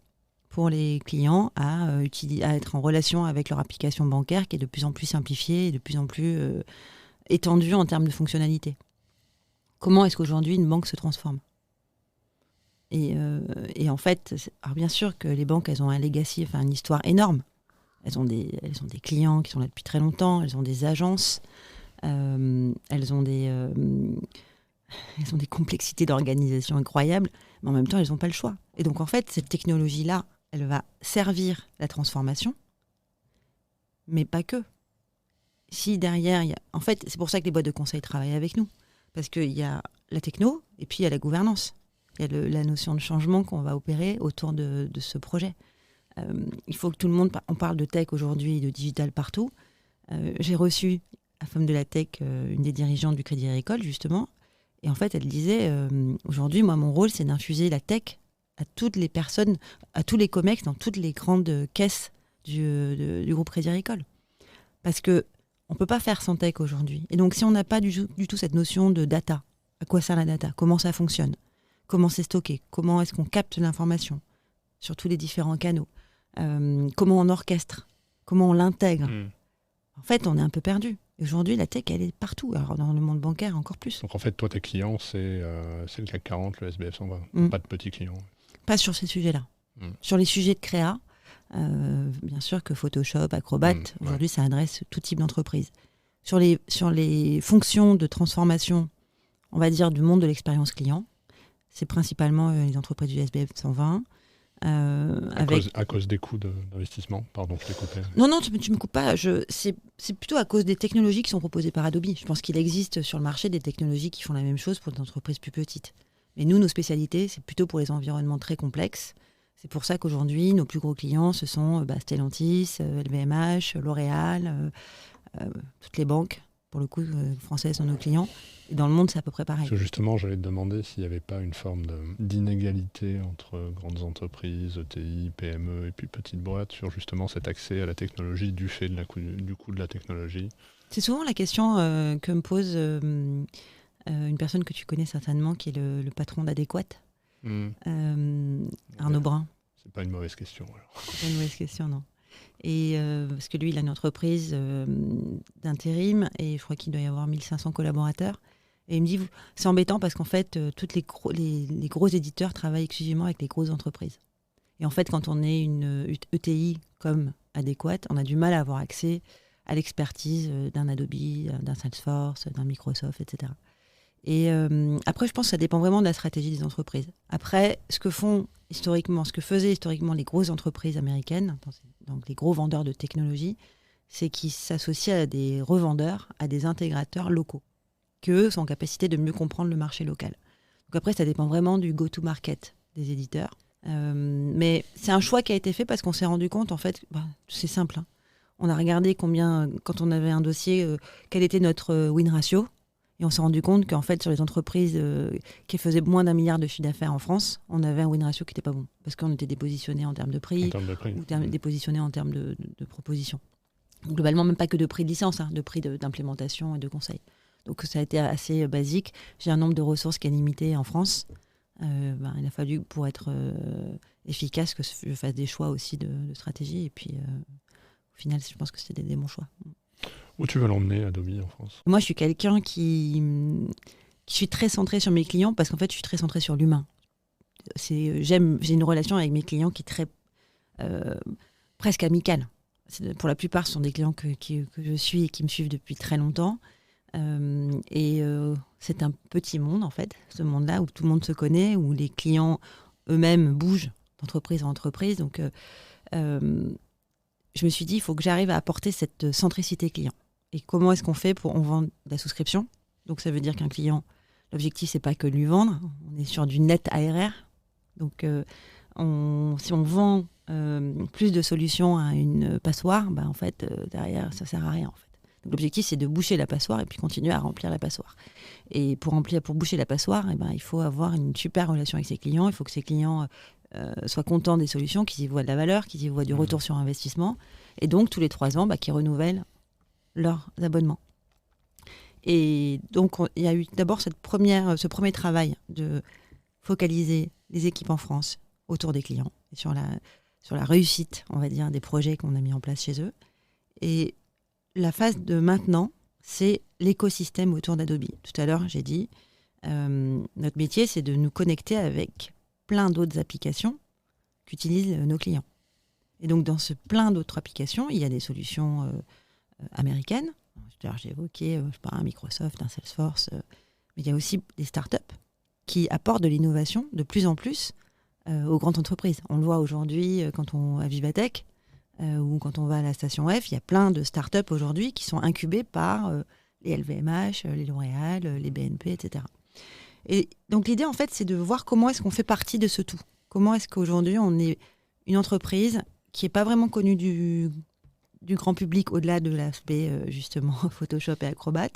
pour les clients à être en relation avec leur application bancaire qui est de plus en plus simplifiée et de plus en plus étendue en termes de fonctionnalité. Comment est-ce qu'aujourd'hui une banque se transforme ? Et en fait, alors bien sûr que les banques, elles ont un legacy, une histoire énorme. Elles ont des clients qui sont là depuis très longtemps, elles ont des agences, elles ont des complexités d'organisation incroyables, mais en même temps, elles n'ont pas le choix. Et donc, en fait, cette technologie-là, elle va servir la transformation, mais pas que. Si derrière, en fait, c'est pour ça que les boîtes de conseil travaillent avec nous, parce qu'il y a la techno et puis il y a la gouvernance. Il y a la notion de changement qu'on va opérer autour de ce projet. Il faut que tout le monde... On parle de tech aujourd'hui, de digital partout. J'ai reçu, à Femme de la Tech, une des dirigeantes du Crédit Agricole, justement. Et en fait, elle disait, aujourd'hui, moi, mon rôle, c'est d'infuser la tech à toutes les personnes, à tous les comex, dans toutes les grandes caisses du groupe Crédit Agricole. Parce qu'on ne peut pas faire sans tech aujourd'hui. Et donc, si on n'a pas du tout cette notion de data, à quoi sert la data ? Comment ça fonctionne ? Comment c'est stocké ? Comment est-ce qu'on capte l'information sur tous les différents canaux ? Comment on orchestre ? Comment on l'intègre ? En fait, on est un peu perdu. Et aujourd'hui, la tech, elle est partout. Alors, dans le monde bancaire, encore plus. Donc, en fait, toi, tes clients, c'est le CAC 40, le SBF 120. Pas de petits clients. Pas sur ces sujets-là. Sur les sujets de créa, bien sûr que Photoshop, Acrobat, aujourd'hui, ça adresse tout type d'entreprise. Sur les fonctions de transformation, on va dire, du monde de l'expérience client, c'est principalement les entreprises du SBF 120. À cause des coûts d'investissement. Pardon, je t'ai coupé. Non, tu me coupes pas. C'est plutôt à cause des technologies qui sont proposées par Adobe. Je pense qu'il existe sur le marché des technologies qui font la même chose pour des entreprises plus petites. Mais nous, nos spécialités, c'est plutôt pour les environnements très complexes. C'est pour ça qu'aujourd'hui, nos plus gros clients, ce sont Stellantis, LVMH, L'Oréal, toutes les banques, pour le coup, françaises sont nos clients. Et dans le monde, c'est à peu près pareil. Parce que justement, j'allais te demander s'il n'y avait pas une forme d'inégalité entre grandes entreprises, ETI, PME et puis petites boîtes sur justement cet accès à la technologie du fait du coût de la technologie. C'est souvent la question que me pose une personne que tu connais certainement, qui est le patron d'Adéquate, Arnaud Brun. C'est pas une mauvaise question alors. C'est pas une mauvaise question, non. Et parce que lui, il a une entreprise d'intérim et je crois qu'il doit y avoir 1500 collaborateurs. Et il me dit, c'est embêtant parce qu'en fait, tous les gros éditeurs travaillent exclusivement avec les grosses entreprises. Et en fait, quand on est une ETI comme Adéquate, on a du mal à avoir accès à l'expertise d'un Adobe, d'un Salesforce, d'un Microsoft, etc. Et après, je pense que ça dépend vraiment de la stratégie des entreprises. Après, ce que faisaient historiquement les grosses entreprises américaines, donc les gros vendeurs de technologie, c'est qu'ils s'associaient à des revendeurs, à des intégrateurs locaux, qu'eux sont en capacité de mieux comprendre le marché local. Donc après, ça dépend vraiment du go-to-market des éditeurs. Mais c'est un choix qui a été fait parce qu'on s'est rendu compte, en fait, c'est simple. On a regardé quand on avait un dossier, quel était notre win ratio. Et on s'est rendu compte qu'en fait, sur les entreprises qui faisaient moins d'1 milliard de chiffre d'affaires en France, on avait un win ratio qui n'était pas bon. Parce qu'on était dépositionné en termes de prix, ou dépositionné en termes de propositions. Globalement, même pas que de prix de licence, de prix d'implémentation et de conseil. Donc ça a été assez basique. J'ai un nombre de ressources qui est limité en France. Il a fallu, pour être efficace, que je fasse des choix aussi de stratégie. Et puis, au final, je pense que c'était des bons choix. Où tu veux l'emmener, Adobe, en France ? Moi, je suis quelqu'un qui suis très centré sur mes clients parce qu'en fait, je suis très centré sur l'humain. J'ai une relation avec mes clients qui est très presque amicale. Pour la plupart, ce sont des clients que je suis et qui me suivent depuis très longtemps. C'est un petit monde, en fait, ce monde-là, où tout le monde se connaît, où les clients eux-mêmes bougent d'entreprise en entreprise. Donc, je me suis dit, il faut que j'arrive à apporter cette centricité client. Et comment est-ce qu'on fait on vend de la souscription. Donc, ça veut dire qu'un client, l'objectif, c'est pas que de lui vendre. On est sur du net ARR. Donc, si on vend plus de solutions à une passoire, en fait, derrière, ça sert à rien, en fait. Donc, l'objectif, c'est de boucher la passoire et puis continuer à remplir la passoire. Et pour boucher la passoire, il faut avoir une super relation avec ses clients. Il faut que ses clients soient contents des solutions, qu'ils y voient de la valeur, qu'ils y voient du retour sur investissement. Et donc, tous les 3 ans, qu'ils renouvellent leurs abonnements. Et donc, il y a eu d'abord ce premier travail de focaliser les équipes en France autour des clients, et sur la réussite, on va dire, des projets qu'on a mis en place chez eux. Et la phase de maintenant, c'est l'écosystème autour d'Adobe. Tout à l'heure, j'ai dit, notre métier, c'est de nous connecter avec plein d'autres applications qu'utilisent nos clients. Et donc, dans ce plein d'autres applications, il y a des solutions américaines. J'ai évoqué, un Microsoft, un Salesforce, mais il y a aussi des startups qui apportent de l'innovation de plus en plus aux grandes entreprises. On le voit aujourd'hui quand on va à Vivatech ou quand on va à la station F, il y a plein de startups aujourd'hui qui sont incubées par les LVMH, les L'Oréal, les BNP, etc. Et donc l'idée, en fait, c'est de voir comment est-ce qu'on fait partie de ce tout. Comment est-ce qu'aujourd'hui, on est une entreprise qui n'est pas vraiment connue du grand public, au-delà de l'aspect, justement, Photoshop et Acrobat,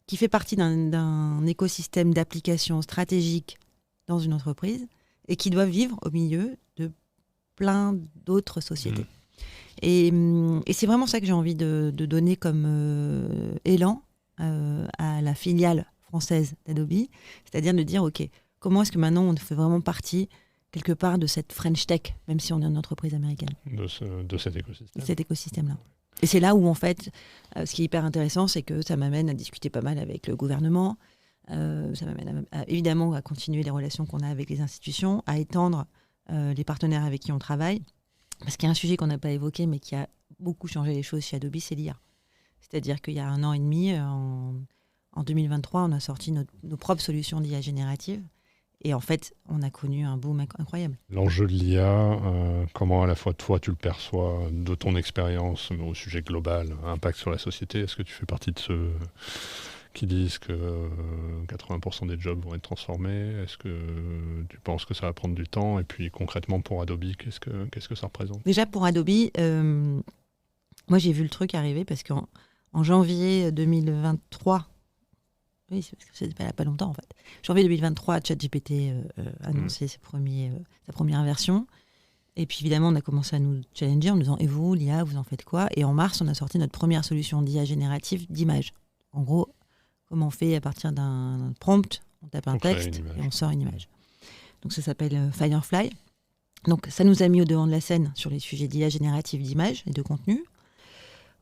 qui fait partie d'un écosystème d'applications stratégiques dans une entreprise et qui doit vivre au milieu de plein d'autres sociétés. Et c'est vraiment ça que j'ai envie de donner comme élan à la filiale française d'Adobe, c'est-à-dire de dire, OK, comment est-ce que maintenant on fait vraiment partie quelque part de cette French Tech, même si on est une entreprise américaine. De cet écosystème. De cet écosystème-là. Et c'est là où, en fait, ce qui est hyper intéressant, c'est que ça m'amène à discuter pas mal avec le gouvernement, ça m'amène évidemment à continuer les relations qu'on a avec les institutions, à étendre les partenaires avec qui on travaille. Parce qu'il y a un sujet qu'on n'a pas évoqué, mais qui a beaucoup changé les choses chez Adobe, c'est l'IA. C'est-à-dire qu'il y a 1 an et demi, en 2023, on a sorti nos propres solutions d'IA générative. Et en fait, on a connu un boom incroyable. L'enjeu de l'IA, comment à la fois toi tu le perçois de ton expérience au sujet global, impact sur la société, est-ce que tu fais partie de ceux qui disent que 80% des jobs vont être transformés? Est-ce que tu penses que ça va prendre du temps? Et puis concrètement pour Adobe, qu'est-ce que ça représente? Déjà pour Adobe, moi j'ai vu le truc arriver parce qu'en janvier 2023, oui, c'était pas longtemps en fait. Janvier 2023, ChatGPT annoncé sa première version. Et puis évidemment, on a commencé à nous challenger en nous disant « Et vous, l'IA, vous en faites quoi ?» Et en mars, on a sorti notre première solution d'IA générative d'image. En gros, comment on fait à partir d'un prompt, on tape un texte et on sort une image. Donc ça s'appelle Firefly. Donc ça nous a mis au devant de la scène sur les sujets d'IA générative d'image et de contenu.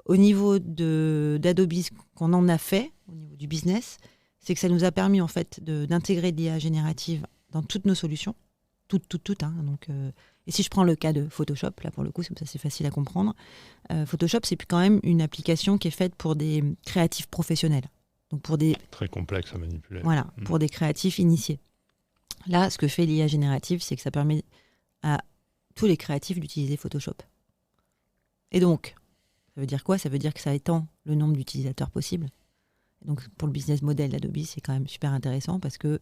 Au niveau d'Adobe, ce qu'on en a fait, au niveau du business, c'est que ça nous a permis en fait d'intégrer de l'IA générative dans toutes nos solutions. Toutes. Hein, donc, et si je prends le cas de Photoshop, là pour le coup, ça c'est facile à comprendre. Photoshop, c'est quand même une application qui est faite pour des créatifs professionnels. Donc pour des... Très complexe à manipuler. Voilà, pour des créatifs initiés. Là, ce que fait l'IA générative, c'est que ça permet à tous les créatifs d'utiliser Photoshop. Et donc, ça veut dire quoi? Ça veut dire que ça étend le nombre d'utilisateurs possibles. Donc pour le business model d'Adobe, c'est quand même super intéressant parce que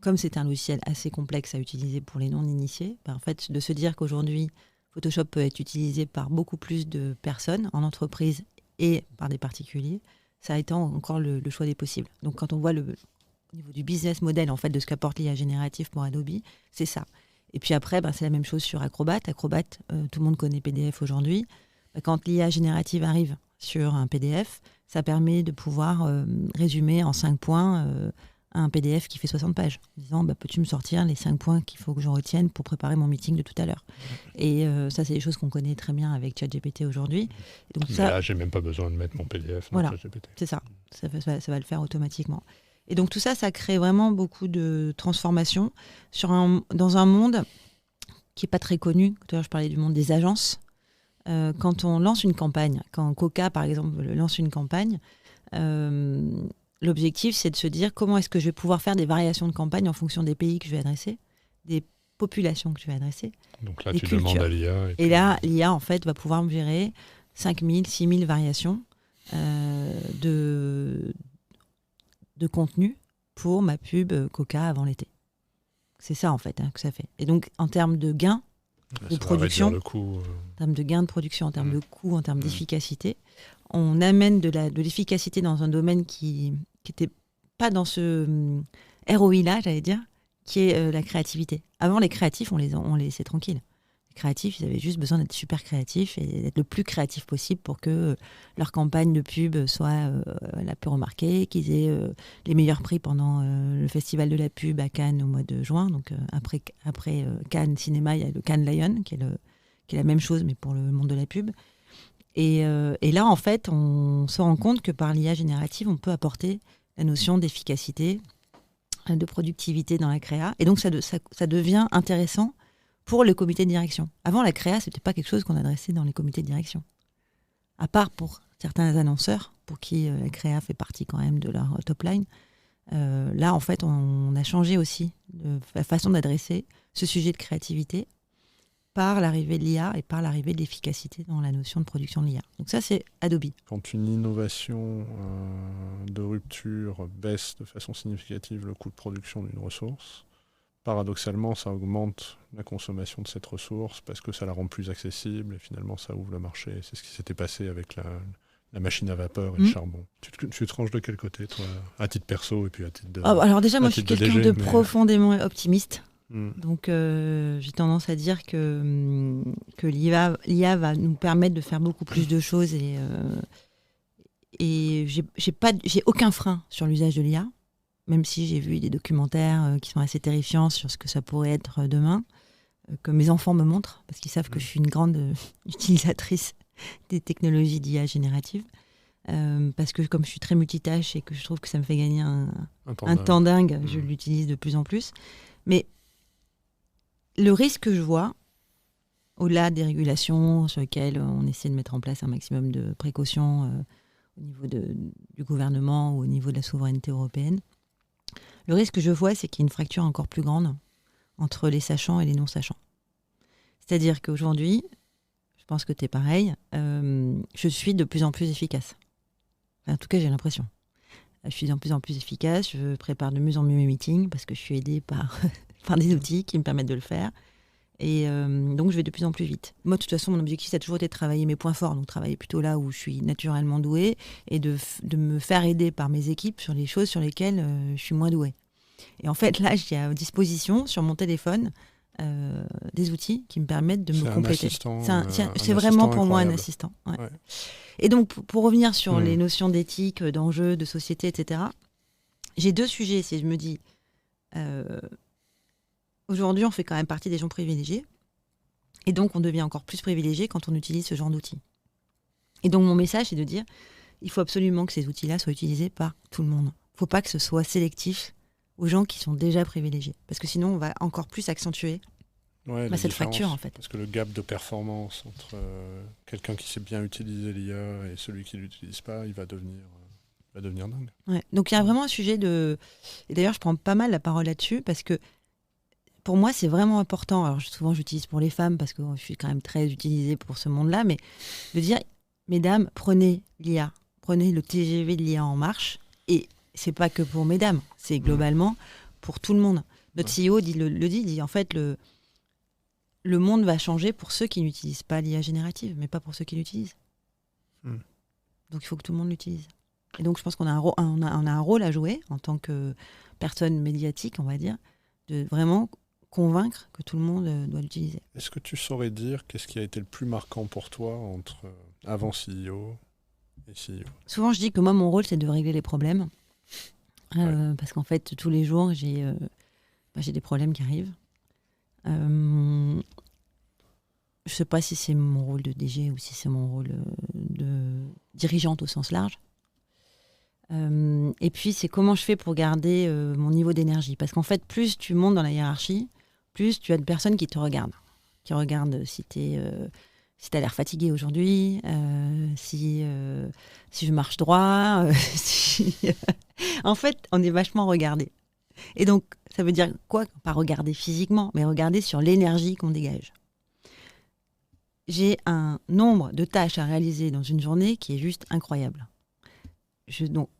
comme c'est un logiciel assez complexe à utiliser pour les non-initiés, en fait, de se dire qu'aujourd'hui, Photoshop peut être utilisé par beaucoup plus de personnes en entreprise et par des particuliers, ça étend encore le choix des possibles. Donc quand on voit au niveau du business model en fait, de ce qu'apporte l'IA générative pour Adobe, c'est ça. Et puis après, c'est la même chose sur Acrobat. Acrobat, tout le monde connaît PDF aujourd'hui. Quand l'IA générative arrive sur un PDF, ça permet de pouvoir résumer en 5 points un PDF qui fait 60 pages, en disant peux-tu me sortir les 5 points qu'il faut que je retienne pour préparer mon meeting de tout à l'heure. Et ça, c'est des choses qu'on connaît très bien avec ChatGPT aujourd'hui. Et donc, là, j'ai même pas besoin de mettre mon PDF dans ChatGPT. C'est ça. Ça va le faire automatiquement. Et donc tout ça, ça crée vraiment beaucoup de transformations dans un monde qui n'est pas très connu. Tout à l'heure, je parlais du monde des agences. Quand on lance une campagne, quand Coca, par exemple, lance une campagne, l'objectif, c'est de se dire comment est-ce que je vais pouvoir faire des variations de campagne en fonction des pays que je vais adresser, des populations que je vais adresser. Donc là, tu demandes à l'IA. Et là, l'IA, en fait, va pouvoir me gérer 5000, 6000 variations de contenu pour ma pub Coca avant l'été. C'est ça, en fait, que ça fait. Et donc, en termes de gains de production, en termes de gains de production, en termes de coûts, en termes d'efficacité, on amène de l'efficacité dans un domaine qui n'était pas dans ce ROI-là, j'allais dire, qui est la créativité. Avant, les créatifs, on les laissait tranquilles. Les créatifs, ils avaient juste besoin d'être super créatifs et d'être le plus créatif possible pour que leur campagne de pub soit la plus remarquée, qu'ils aient les meilleurs prix pendant le festival de la pub à Cannes au mois de juin. Donc après Cannes Cinéma, il y a le Cannes Lion, qui est la même chose, mais pour le monde de la pub. Et là, en fait, on se rend compte que par l'IA générative, on peut apporter la notion d'efficacité, de productivité dans la créa. Et donc, ça devient intéressant pour le comité de direction. Avant, la créa, ce n'était pas quelque chose qu'on adressait dans les comités de direction. À part pour certains annonceurs, pour qui la créa fait partie quand même de leur top line. Là, en fait, on a changé aussi la façon d'adresser ce sujet de créativité par l'arrivée de l'IA et par l'arrivée de l'efficacité dans la notion de production de l'IA. Donc ça, c'est Adobe. Quand une innovation de rupture baisse de façon significative le coût de production d'une ressource, paradoxalement, ça augmente la consommation de cette ressource parce que ça la rend plus accessible et finalement, ça ouvre le marché. C'est ce qui s'était passé avec la machine à vapeur et le charbon. Tu te ranges de quel côté, toi, à titre perso et puis à titre de... Alors déjà, moi, je suis quelqu'un de profondément optimiste. Donc j'ai tendance à dire que l'IA va nous permettre de faire beaucoup plus de choses et j'ai aucun frein sur l'usage de l'IA, même si j'ai vu des documentaires qui sont assez terrifiants sur ce que ça pourrait être demain, que mes enfants me montrent, parce qu'ils savent que je suis une grande utilisatrice des technologies d'IA générative, parce que comme je suis très multitâche et que je trouve que ça me fait gagner un temps dingue, je l'utilise de plus en plus. Mais le risque que je vois, au-delà des régulations sur lesquelles on essaie de mettre en place un maximum de précautions au niveau du gouvernement ou au niveau de la souveraineté européenne, Le risque que je vois, c'est qu'il y a une fracture encore plus grande entre les sachants et les non-sachants. C'est-à-dire qu'aujourd'hui, je pense que tu es pareil, je suis de plus en plus efficace. Enfin, en tout cas, j'ai l'impression. Je suis de plus en plus efficace, je prépare de mieux en mieux mes meetings parce que je suis aidée par, par des outils qui me permettent de le faire. Et donc, je vais de plus en plus vite. Moi, de toute façon, mon objectif, ça a toujours été de travailler mes points forts, donc travailler plutôt là où je suis naturellement douée et de me faire aider par mes équipes sur les choses sur lesquelles je suis moins douée. Et en fait, là, j'ai à disposition sur mon téléphone des outils qui me permettent de me compléter. C'est vraiment pour moi un assistant. Ouais. Ouais. Et donc, pour revenir sur les notions d'éthique, d'enjeux, de société, etc., j'ai 2 sujets. Si je me dis, aujourd'hui, on fait quand même partie des gens privilégiés. Et donc, on devient encore plus privilégié quand on utilise ce genre d'outils. Et donc, mon message, c'est de dire, il faut absolument que ces outils-là soient utilisés par tout le monde. Il ne faut pas que ce soit sélectif aux gens qui sont déjà privilégiés. Parce que sinon, on va encore plus accentuer cette fracture, en fait. Parce que le gap de performance entre quelqu'un qui sait bien utiliser l'IA et celui qui ne l'utilise pas, il va devenir dingue. Ouais. Donc, il y a vraiment un sujet de... Et d'ailleurs, je prends pas mal la parole là-dessus, parce que pour moi, c'est vraiment important. Alors, souvent, j'utilise pour les femmes, parce que je suis quand même très utilisée pour ce monde-là, mais de dire, mesdames, prenez l'IA, prenez le TGV de l'IA en marche, et c'est pas que pour mesdames, c'est globalement pour tout le monde. Notre CEO le dit, en fait, le monde va changer pour ceux qui n'utilisent pas l'IA générative, mais pas pour ceux qui l'utilisent. Donc il faut que tout le monde l'utilise. Et donc je pense qu'on a un rôle à jouer en tant que personne médiatique, on va dire, de vraiment convaincre que tout le monde doit l'utiliser. Est-ce que tu saurais dire qu'est-ce qui a été le plus marquant pour toi entre avant CEO et CEO ? Souvent je dis que moi mon rôle c'est de régler les problèmes. Parce qu'en fait, tous les jours, j'ai des problèmes qui arrivent. Je ne sais pas si c'est mon rôle de DG ou si c'est mon rôle de dirigeante au sens large. Et puis, c'est comment je fais pour garder mon niveau d'énergie. Parce qu'en fait, plus tu montes dans la hiérarchie, plus tu as de personnes qui te regardent. Qui regardent si tu as l'air fatigué aujourd'hui, si je marche droit, En fait, on est vachement regardé. Et donc, ça veut dire quoi ? Pas regarder physiquement, mais regarder sur l'énergie qu'on dégage. J'ai un nombre de tâches à réaliser dans une journée qui est juste incroyable. Donc,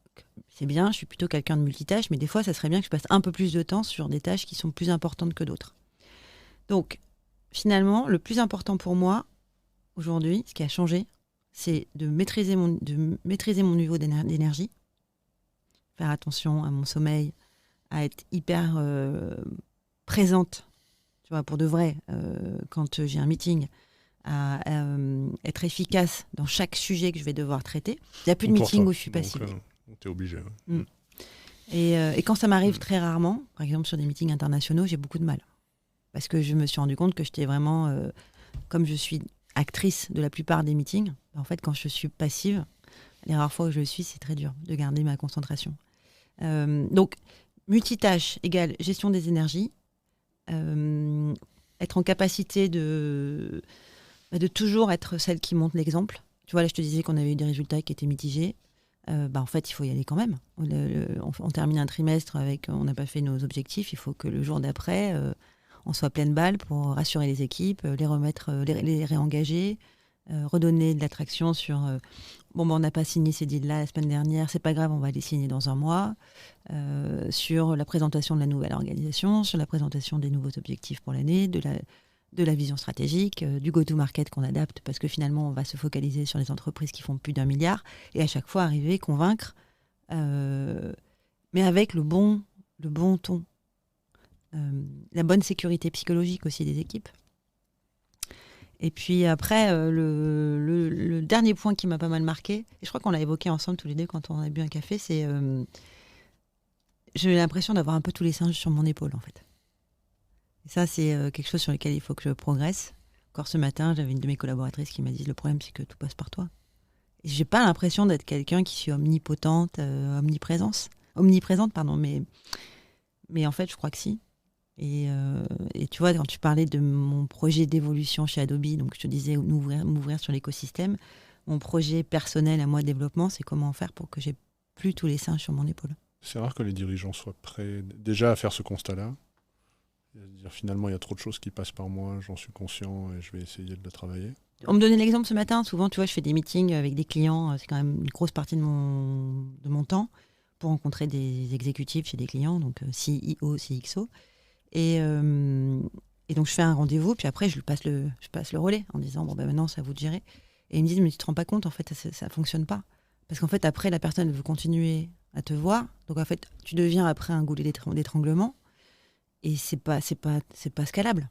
c'est bien, je suis plutôt quelqu'un de multitâche, mais des fois, ça serait bien que je passe un peu plus de temps sur des tâches qui sont plus importantes que d'autres. Donc, finalement, le plus important pour moi, aujourd'hui, ce qui a changé, c'est de maîtriser mon niveau d'énergie, faire attention à mon sommeil, à être hyper présente, tu vois, pour de vrai, quand j'ai un meeting, à être efficace dans chaque sujet que je vais devoir traiter. Il n'y a plus de meeting où je suis passive. Tu es obligé. Et quand ça m'arrive très rarement, par exemple sur des meetings internationaux, j'ai beaucoup de mal. Parce que je me suis rendu compte que j'étais vraiment, comme je suis actrice de la plupart des meetings, en fait, quand je suis passive, les rares fois où je le suis, c'est très dur de garder ma concentration. Donc, multitâche égale gestion des énergies, être en capacité de toujours être celle qui montre l'exemple. Tu vois, là, je te disais qu'on avait eu des résultats qui étaient mitigés. En fait, il faut y aller quand même. On termine un trimestre on n'a pas fait nos objectifs. Il faut que le jour d'après, on soit pleine balle pour rassurer les équipes, les remettre, les réengager, redonner de l'attraction sur on n'a pas signé ces deals-là la semaine dernière, c'est pas grave, on va les signer dans un mois, sur la présentation de la nouvelle organisation, sur la présentation des nouveaux objectifs pour l'année, de la vision stratégique, du go-to-market qu'on adapte, parce que finalement on va se focaliser sur les entreprises qui font plus d'1 milliard, et à chaque fois arriver, convaincre, mais avec le bon ton, la bonne sécurité psychologique aussi des équipes. Et puis après, le dernier point qui m'a pas mal marqué, et je crois qu'on l'a évoqué ensemble tous les deux quand on a bu un café, c'est j'ai l'impression d'avoir un peu tous les singes sur mon épaule, en fait. Et ça, c'est quelque chose sur lequel il faut que je progresse. Encore ce matin, j'avais une de mes collaboratrices qui m'a dit « Le problème, c'est que tout passe par toi. » Et j'ai pas l'impression d'être quelqu'un qui suis omnipotente, omniprésente, mais en fait, je crois que si. Et tu vois, quand tu parlais de mon projet d'évolution chez Adobe, donc je te disais m'ouvrir sur l'écosystème, mon projet personnel à moi de développement, c'est comment faire pour que j'ai plus tous les singes sur mon épaule. C'est rare que les dirigeants soient prêts déjà à faire ce constat-là. Et à se dire finalement, il y a trop de choses qui passent par moi, j'en suis conscient et je vais essayer de le travailler. On me donnait l'exemple ce matin. Souvent, tu vois, je fais des meetings avec des clients. C'est quand même une grosse partie de mon temps pour rencontrer des exécutifs chez des clients, donc CEO, CXO. Et donc, je fais un rendez-vous, puis après, je passe le relais en disant, bon, ben maintenant, c'est à vous de gérer. Et ils me disent, mais tu te rends pas compte, en fait, ça ne fonctionne pas. Parce qu'en fait, après, la personne veut continuer à te voir. Donc, en fait, tu deviens après un goulet d'étranglement. Et c'est pas scalable.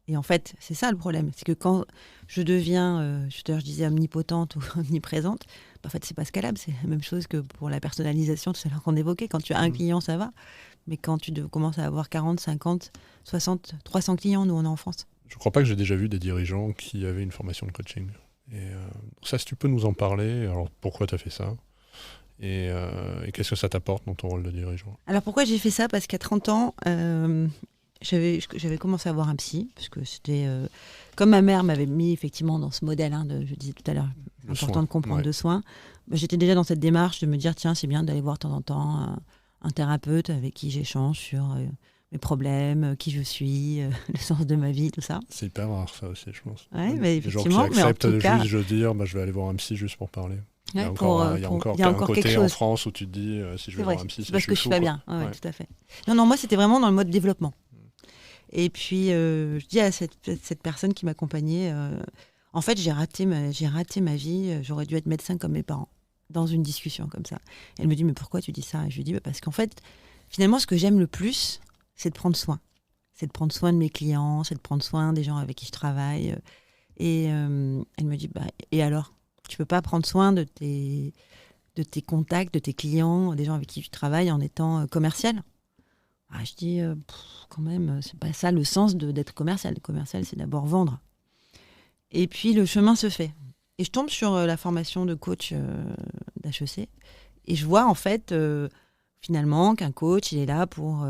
Et en fait, c'est ça le problème. C'est que quand je deviens, je disais omnipotente ou omniprésente, en fait, c'est pas scalable. C'est la même chose que pour la personnalisation, tout à l'heure qu'on évoquait. Quand tu as un client, ça va. Mais quand tu commences à avoir 40, 50, 60, 300 clients, nous, on est en France. Je crois pas que j'ai déjà vu des dirigeants qui avaient une formation de coaching. Et ça, si tu peux nous en parler, alors pourquoi tu as fait ça et qu'est-ce que ça t'apporte dans ton rôle de dirigeant? Alors pourquoi j'ai fait ça? Parce qu'à 30 ans, j'avais commencé à voir un psy, parce que c'était comme ma mère m'avait mis effectivement dans ce modèle, je disais tout à l'heure, c'est important de comprendre de soins. J'étais déjà dans cette démarche de me dire, tiens, c'est bien d'aller voir de temps en temps un thérapeute avec qui j'échange sur mes problèmes, qui je suis, le sens de ma vie, tout ça. C'est hyper rare ça aussi, je pense. Ouais, mais Les gens effectivement, qui acceptent de juste dire, je vais aller voir un psy juste pour parler. Il y a encore un côté en France où tu te dis, si je vais voir un psy, c'est parce que je suis pas bien. Ouais, ouais. Tout à fait. Non, moi, c'était vraiment dans le mode développement. Et puis, je dis à cette personne qui m'accompagnait, en fait, j'ai raté ma vie, j'aurais dû être médecin comme mes parents, dans une discussion comme ça. Elle me dit, mais pourquoi tu dis ça? Et je lui dis, parce qu'en fait, finalement, ce que j'aime le plus, c'est de prendre soin. C'est de prendre soin de mes clients, c'est de prendre soin des gens avec qui je travaille. Et elle me dit, et alors? Tu peux pas prendre soin de tes contacts, de tes clients, des gens avec qui tu travailles en étant commercial? Je dis, quand même, c'est pas ça le sens d'être commercial. Le commercial, c'est d'abord vendre. Et puis, le chemin se fait. Et je tombe sur la formation de coach d'HEC. Et je vois, en fait, finalement, qu'un coach, il est là pour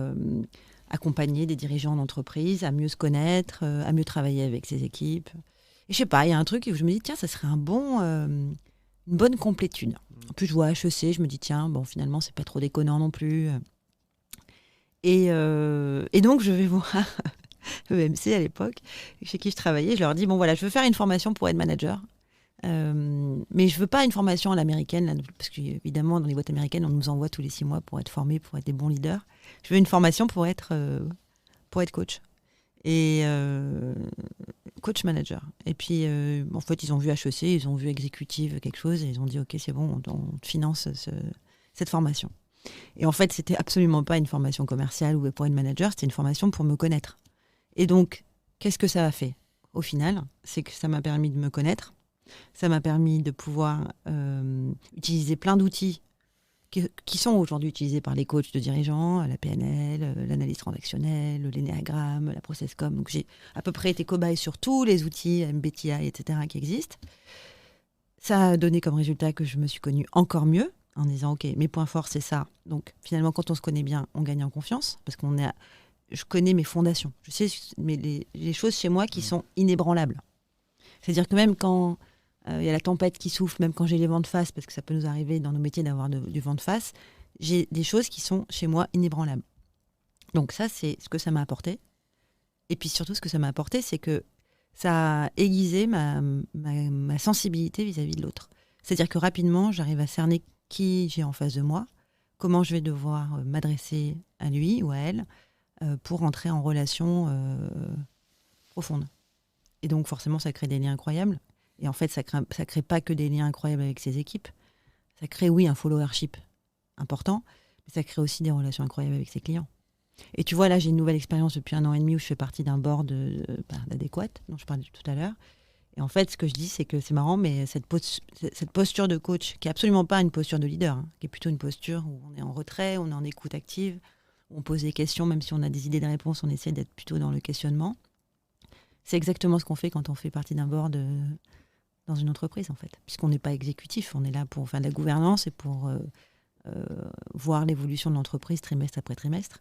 accompagner des dirigeants d'entreprise à mieux se connaître, à mieux travailler avec ses équipes. Et je sais pas, il y a un truc où je me dis, tiens, ça serait une bonne complétude. En plus, je vois HEC, je me dis, tiens, bon, finalement, c'est pas trop déconnant non plus. Et donc, je vais voir EMC à l'époque, chez qui je travaillais. Je leur dis, bon, voilà, je veux faire une formation pour être manager. Mais je veux pas une formation à l'américaine, là, parce qu'évidemment, dans les boîtes américaines, on nous envoie tous les 6 mois pour être formés, pour être des bons leaders. Je veux une formation pour être coach. Et coach manager. Et puis, en fait, ils ont vu HEC, ils ont vu exécutive quelque chose, et ils ont dit, OK, c'est bon, on te finance cette formation. Et en fait, c'était absolument pas une formation commerciale ou pour être manager, c'était une formation pour me connaître. Et donc, qu'est-ce que ça a fait? Au final, c'est que ça m'a permis de me connaître, ça m'a permis de pouvoir utiliser plein d'outils qui sont aujourd'hui utilisés par les coachs de dirigeants, la PNL, l'analyse transactionnelle, l'énéagramme, la processcom. Donc j'ai à peu près été cobaye sur tous les outils MBTI, etc. qui existent. Ça a donné comme résultat que je me suis connue encore mieux, en disant, OK, mes points forts, c'est ça. Donc, finalement, quand on se connaît bien, on gagne en confiance, parce je connais mes fondations. Je sais les choses chez moi qui sont inébranlables. C'est-à-dire que même quand il y a la tempête qui souffle, même quand j'ai les vents de face, parce que ça peut nous arriver dans nos métiers d'avoir du vent de face, j'ai des choses qui sont chez moi inébranlables. Donc ça, c'est ce que ça m'a apporté. Et puis surtout, ce que ça m'a apporté, c'est que ça a aiguisé ma sensibilité vis-à-vis de l'autre. C'est-à-dire que rapidement, j'arrive à cerner qui j'ai en face de moi, comment je vais devoir m'adresser à lui ou à elle pour entrer en relation profonde. Et donc forcément, ça crée des liens incroyables. Et en fait, ça crée pas que des liens incroyables avec ses équipes. Ça crée, oui, un followership important, mais ça crée aussi des relations incroyables avec ses clients. Et tu vois, là, j'ai une nouvelle expérience depuis 1 an et demi où je fais partie d'un board d'Adéquate, dont je parlais tout à l'heure. Et en fait, ce que je dis, c'est que c'est marrant, mais cette posture de coach, qui n'est absolument pas une posture de leader, qui est plutôt une posture où on est en retrait, on est en écoute active, où on pose des questions, même si on a des idées de réponse, on essaie d'être plutôt dans le questionnement. C'est exactement ce qu'on fait quand on fait partie d'un board dans une entreprise, en fait. Puisqu'on n'est pas exécutif, on est là pour faire de la gouvernance et pour voir l'évolution de l'entreprise trimestre après trimestre.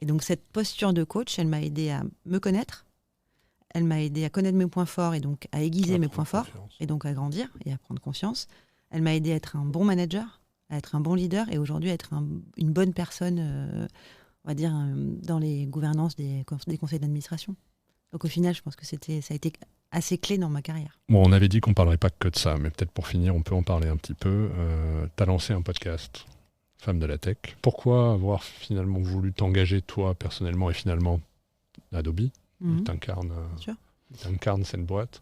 Et donc, cette posture de coach, elle m'a aidé à me connaître, elle m'a aidé à connaître mes points forts et donc à aiguiser mes points forts, et donc à grandir et à prendre confiance. Elle m'a aidé à être un bon manager, à être un bon leader et aujourd'hui à être une bonne personne, on va dire, dans les gouvernances des conseils d'administration. Donc au final, je pense que ça a été assez clé dans ma carrière. Bon, on avait dit qu'on ne parlerait pas que de ça, mais peut-être pour finir, on peut en parler un petit peu. Tu as lancé un podcast, Femme de la Tech. Pourquoi avoir finalement voulu t'engager, toi, personnellement, et finalement Adobe, t'incarnes cette boîte,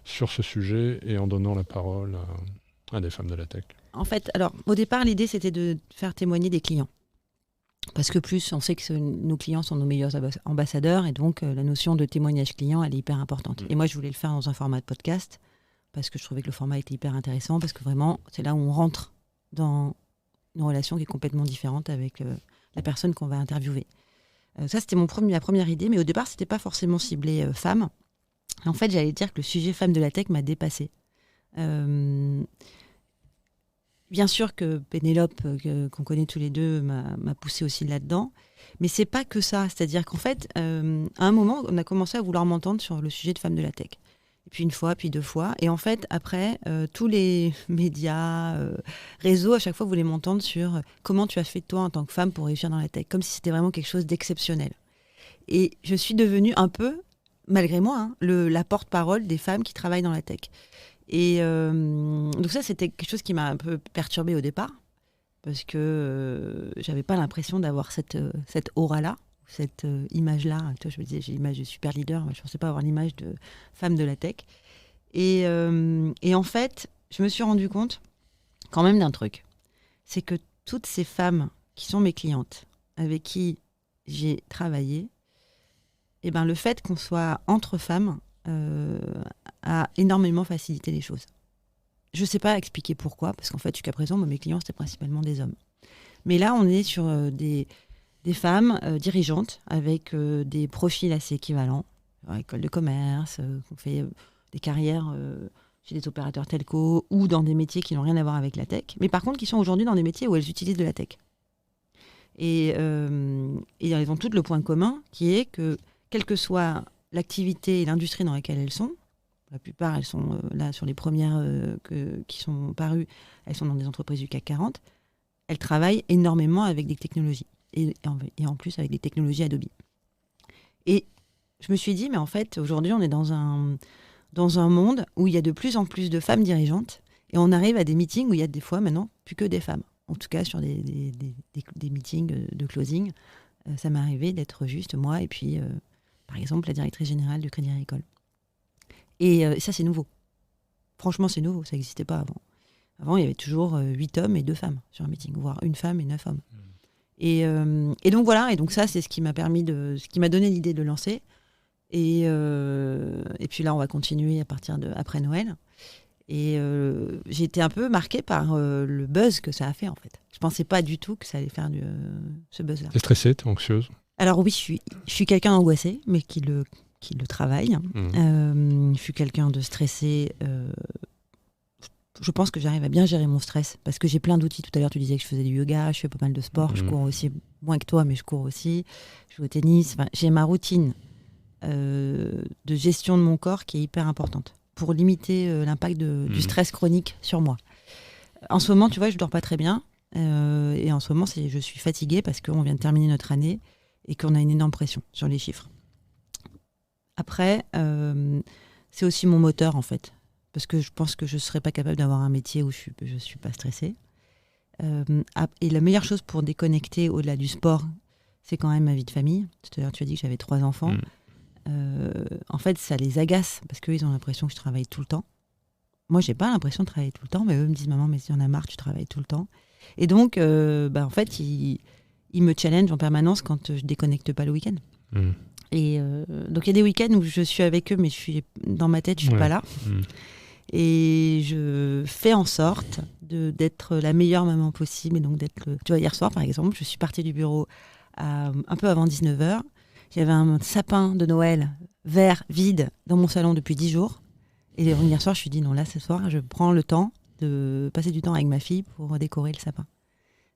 sur ce sujet et en donnant la parole à des femmes de la tech? En fait, alors, au départ, l'idée, c'était de faire témoigner des clients. Parce que plus, on sait que nos clients sont nos meilleurs ambassadeurs et donc la notion de témoignage client, elle est hyper importante. Et moi, je voulais le faire dans un format de podcast parce que je trouvais que le format était hyper intéressant parce que vraiment, c'est là où on rentre dans une relation qui est complètement différente avec la personne qu'on va interviewer. Ça, c'était ma première idée, mais au départ, c'était pas forcément ciblé femmes. En fait, j'allais dire que le sujet femme de la tech m'a dépassée. Bien sûr que Pénélope, qu'on connaît tous les deux, m'a poussée aussi là-dedans. Mais c'est pas que ça. C'est-à-dire qu'en fait, à un moment, on a commencé à vouloir m'entendre sur le sujet de femme de la tech. Et puis une fois, puis deux fois. Et en fait, après, tous les médias, réseaux, à chaque fois, voulaient m'entendre sur comment tu as fait toi en tant que femme pour réussir dans la tech. Comme si c'était vraiment quelque chose d'exceptionnel. Et je suis devenue un peu, malgré moi, la porte-parole des femmes qui travaillent dans la tech. Et donc ça, c'était quelque chose qui m'a un peu perturbée au départ, parce que j'avais pas l'impression d'avoir cette aura-là, cette image-là. Tu vois, je me disais, j'ai l'image de super leader, mais je pensais pas avoir l'image de femme de la tech. Et en fait, je me suis rendu compte quand même d'un truc. C'est que toutes ces femmes qui sont mes clientes, avec qui j'ai travaillé, eh ben, le fait qu'on soit entre femmes a énormément facilité les choses. Je ne sais pas expliquer pourquoi, parce qu'en fait, jusqu'à présent, mes clients, c'était principalement des hommes. Mais là, on est sur des femmes dirigeantes avec des profils assez équivalents, école de commerce, on fait des carrières chez des opérateurs telco ou dans des métiers qui n'ont rien à voir avec la tech, mais par contre qui sont aujourd'hui dans des métiers où elles utilisent de la tech. Et elles ont toutes le point commun qui est que, quelle que soit l'activité et l'industrie dans laquelle elles sont, la plupart, elles sont là sur les premières qui sont parues, elles sont dans des entreprises du CAC 40, elles travaillent énormément avec des technologies, et en plus avec des technologies Adobe. Et je me suis dit, mais en fait, aujourd'hui, on est dans un monde où il y a de plus en plus de femmes dirigeantes, et on arrive à des meetings où il y a des fois maintenant plus que des femmes. En tout cas, sur des meetings de closing, ça m'est arrivé d'être juste moi, et puis... par exemple, la directrice générale du Crédit Agricole. Et ça, c'est nouveau. Franchement, c'est nouveau. Ça n'existait pas avant. Avant, il y avait toujours 8 hommes et 2 femmes sur un meeting, voire une femme et 9 hommes. Et donc voilà. Et donc ça, c'est ce qui m'a donné l'idée de lancer. Et puis là, on va continuer à partir après Noël. Et j'ai été un peu marquée par le buzz que ça a fait, en fait. Je pensais pas du tout que ça allait faire ce buzz-là. T'es stressée, t'es anxieuse? Alors oui, je suis quelqu'un d'angoissé, mais qui le travaille. Je suis quelqu'un de stressé. Je pense que j'arrive à bien gérer mon stress, parce que j'ai plein d'outils. Tout à l'heure, tu disais que je faisais du yoga, je fais pas mal de sport, je cours aussi, moins que toi, mais je cours aussi. Je joue au tennis. Enfin, j'ai ma routine de gestion de mon corps qui est hyper importante pour limiter l'impact du stress chronique sur moi. En ce moment, tu vois, je dors pas très bien. Et en ce moment, je suis fatiguée parce qu'on vient de terminer notre année et qu'on a une énorme pression sur les chiffres. Après, c'est aussi mon moteur, en fait. Parce que je pense que je ne serais pas capable d'avoir un métier où je ne suis pas stressée. Et la meilleure chose pour déconnecter au-delà du sport, c'est quand même ma vie de famille. Tout à l'heure, tu as dit que j'avais 3 enfants. En fait, ça les agace parce qu'ils ont l'impression que je travaille tout le temps. Moi, je n'ai pas l'impression de travailler tout le temps, mais eux me disent « Maman, mais si on a marre, tu travailles tout le temps. » Et donc, en fait, ils me challenge en permanence quand je déconnecte pas le week-end. Et donc il y a des week-ends où je suis avec eux, mais dans ma tête, je suis pas là. Et je fais en sorte d'être la meilleure maman possible. Et donc tu vois, hier soir, par exemple, je suis partie du bureau un peu avant 19h. J'avais un sapin de Noël vert, vide, dans mon salon depuis 10 jours. Et hier soir, je me suis dit, non, là, ce soir, je prends le temps de passer du temps avec ma fille pour décorer le sapin.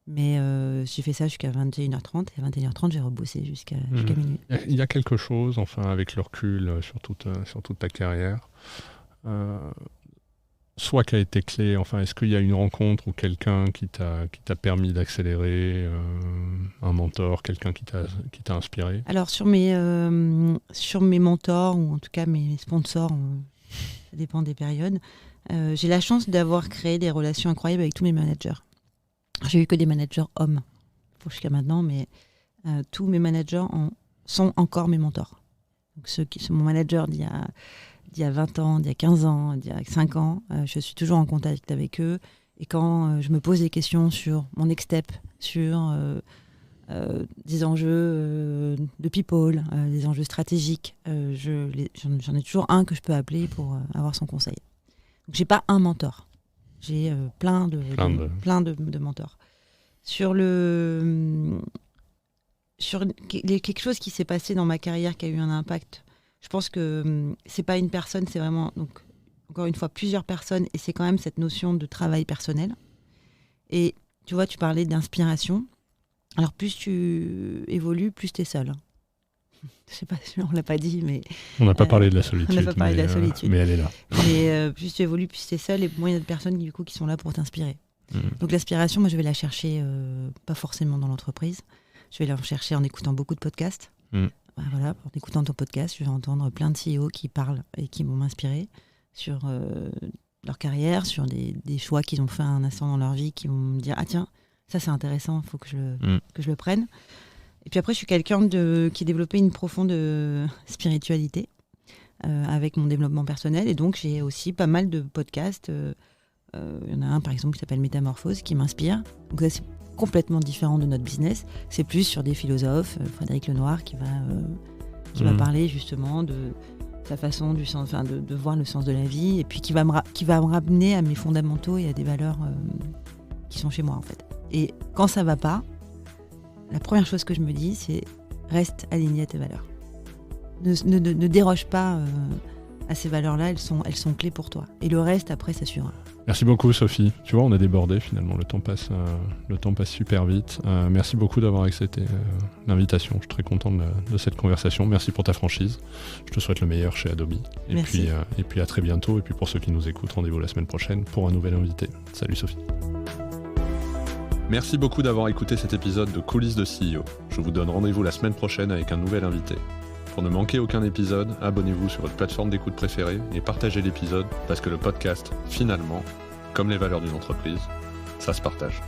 Mais j'ai fait ça jusqu'à 21h30 et à 21h30 j'ai rebossé jusqu'à minuit. Il y a quelque chose, enfin avec le recul sur toute ta carrière, soi qui a été clé? Enfin, est-ce qu'il y a une rencontre ou quelqu'un qui t'a permis d'accélérer, un mentor, quelqu'un qui t'a inspiré? Alors sur mes mentors, ou en tout cas mes sponsors, ça dépend des périodes, j'ai la chance d'avoir créé des relations incroyables avec tous mes managers. J'ai eu que des managers hommes jusqu'à maintenant, mais tous mes managers sont encore mes mentors. Donc ceux qui sont mon manager d'il y a 20 ans, d'il y a 15 ans, d'il y a 5 ans, je suis toujours en contact avec eux. Et quand je me pose des questions sur mon next step, sur des enjeux de people, des enjeux stratégiques, j'en ai toujours un que je peux appeler pour avoir son conseil. Donc j'ai pas un mentor, j'ai plein de mentors. Sur quelque chose qui s'est passé dans ma carrière qui a eu un impact, je pense que c'est pas une personne, c'est vraiment, donc, encore une fois, plusieurs personnes, et c'est quand même cette notion de travail personnel. Et tu vois, tu parlais d'inspiration. Alors plus tu évolues, plus tu es seul. Je sais pas si on l'a pas dit, mais... On n'a pas parlé de la solitude. On n'a pas parlé de la solitude. Mais elle est là. Mais plus tu évolues, plus tu es seul, et moins il y a de personnes qui sont là pour t'inspirer. Donc l'inspiration, moi je vais la chercher pas forcément dans l'entreprise. Je vais la chercher en écoutant beaucoup de podcasts. Voilà, en écoutant ton podcast, je vais entendre plein de CEO qui parlent et qui vont m'inspirer sur leur carrière, sur des choix qu'ils ont fait à un instant dans leur vie, qui vont me dire « Ah tiens, ça c'est intéressant, il faut que je le prenne ». Et puis après, je suis quelqu'un qui a développé une profonde spiritualité avec mon développement personnel. Et donc, j'ai aussi pas mal de podcasts. Il y en a un, par exemple, qui s'appelle Métamorphose, qui m'inspire. Donc ça, c'est complètement différent de notre business. C'est plus sur des philosophes, Frédéric Lenoir, qui va parler justement de sa façon de voir le sens de la vie, et puis qui va me ramener à mes fondamentaux et à des valeurs qui sont chez moi, en fait. Et quand ça va pas, la première chose que je me dis, c'est reste aligné à tes valeurs. Ne déroge pas à ces valeurs-là, elles sont clés pour toi. Et le reste, après, ça suivra. Merci beaucoup, Sophie. Tu vois, on a débordé finalement, le temps passe super vite. Merci beaucoup d'avoir accepté l'invitation. Je suis très content de cette conversation. Merci pour ta franchise. Je te souhaite le meilleur chez Adobe. Et puis à très bientôt. Et puis pour ceux qui nous écoutent, rendez-vous la semaine prochaine pour un nouvel invité. Salut Sophie. Merci beaucoup d'avoir écouté cet épisode de Coulisses de CEO. Je vous donne rendez-vous la semaine prochaine avec un nouvel invité. Pour ne manquer aucun épisode, abonnez-vous sur votre plateforme d'écoute préférée et partagez l'épisode parce que le podcast, finalement, comme les valeurs d'une entreprise, ça se partage.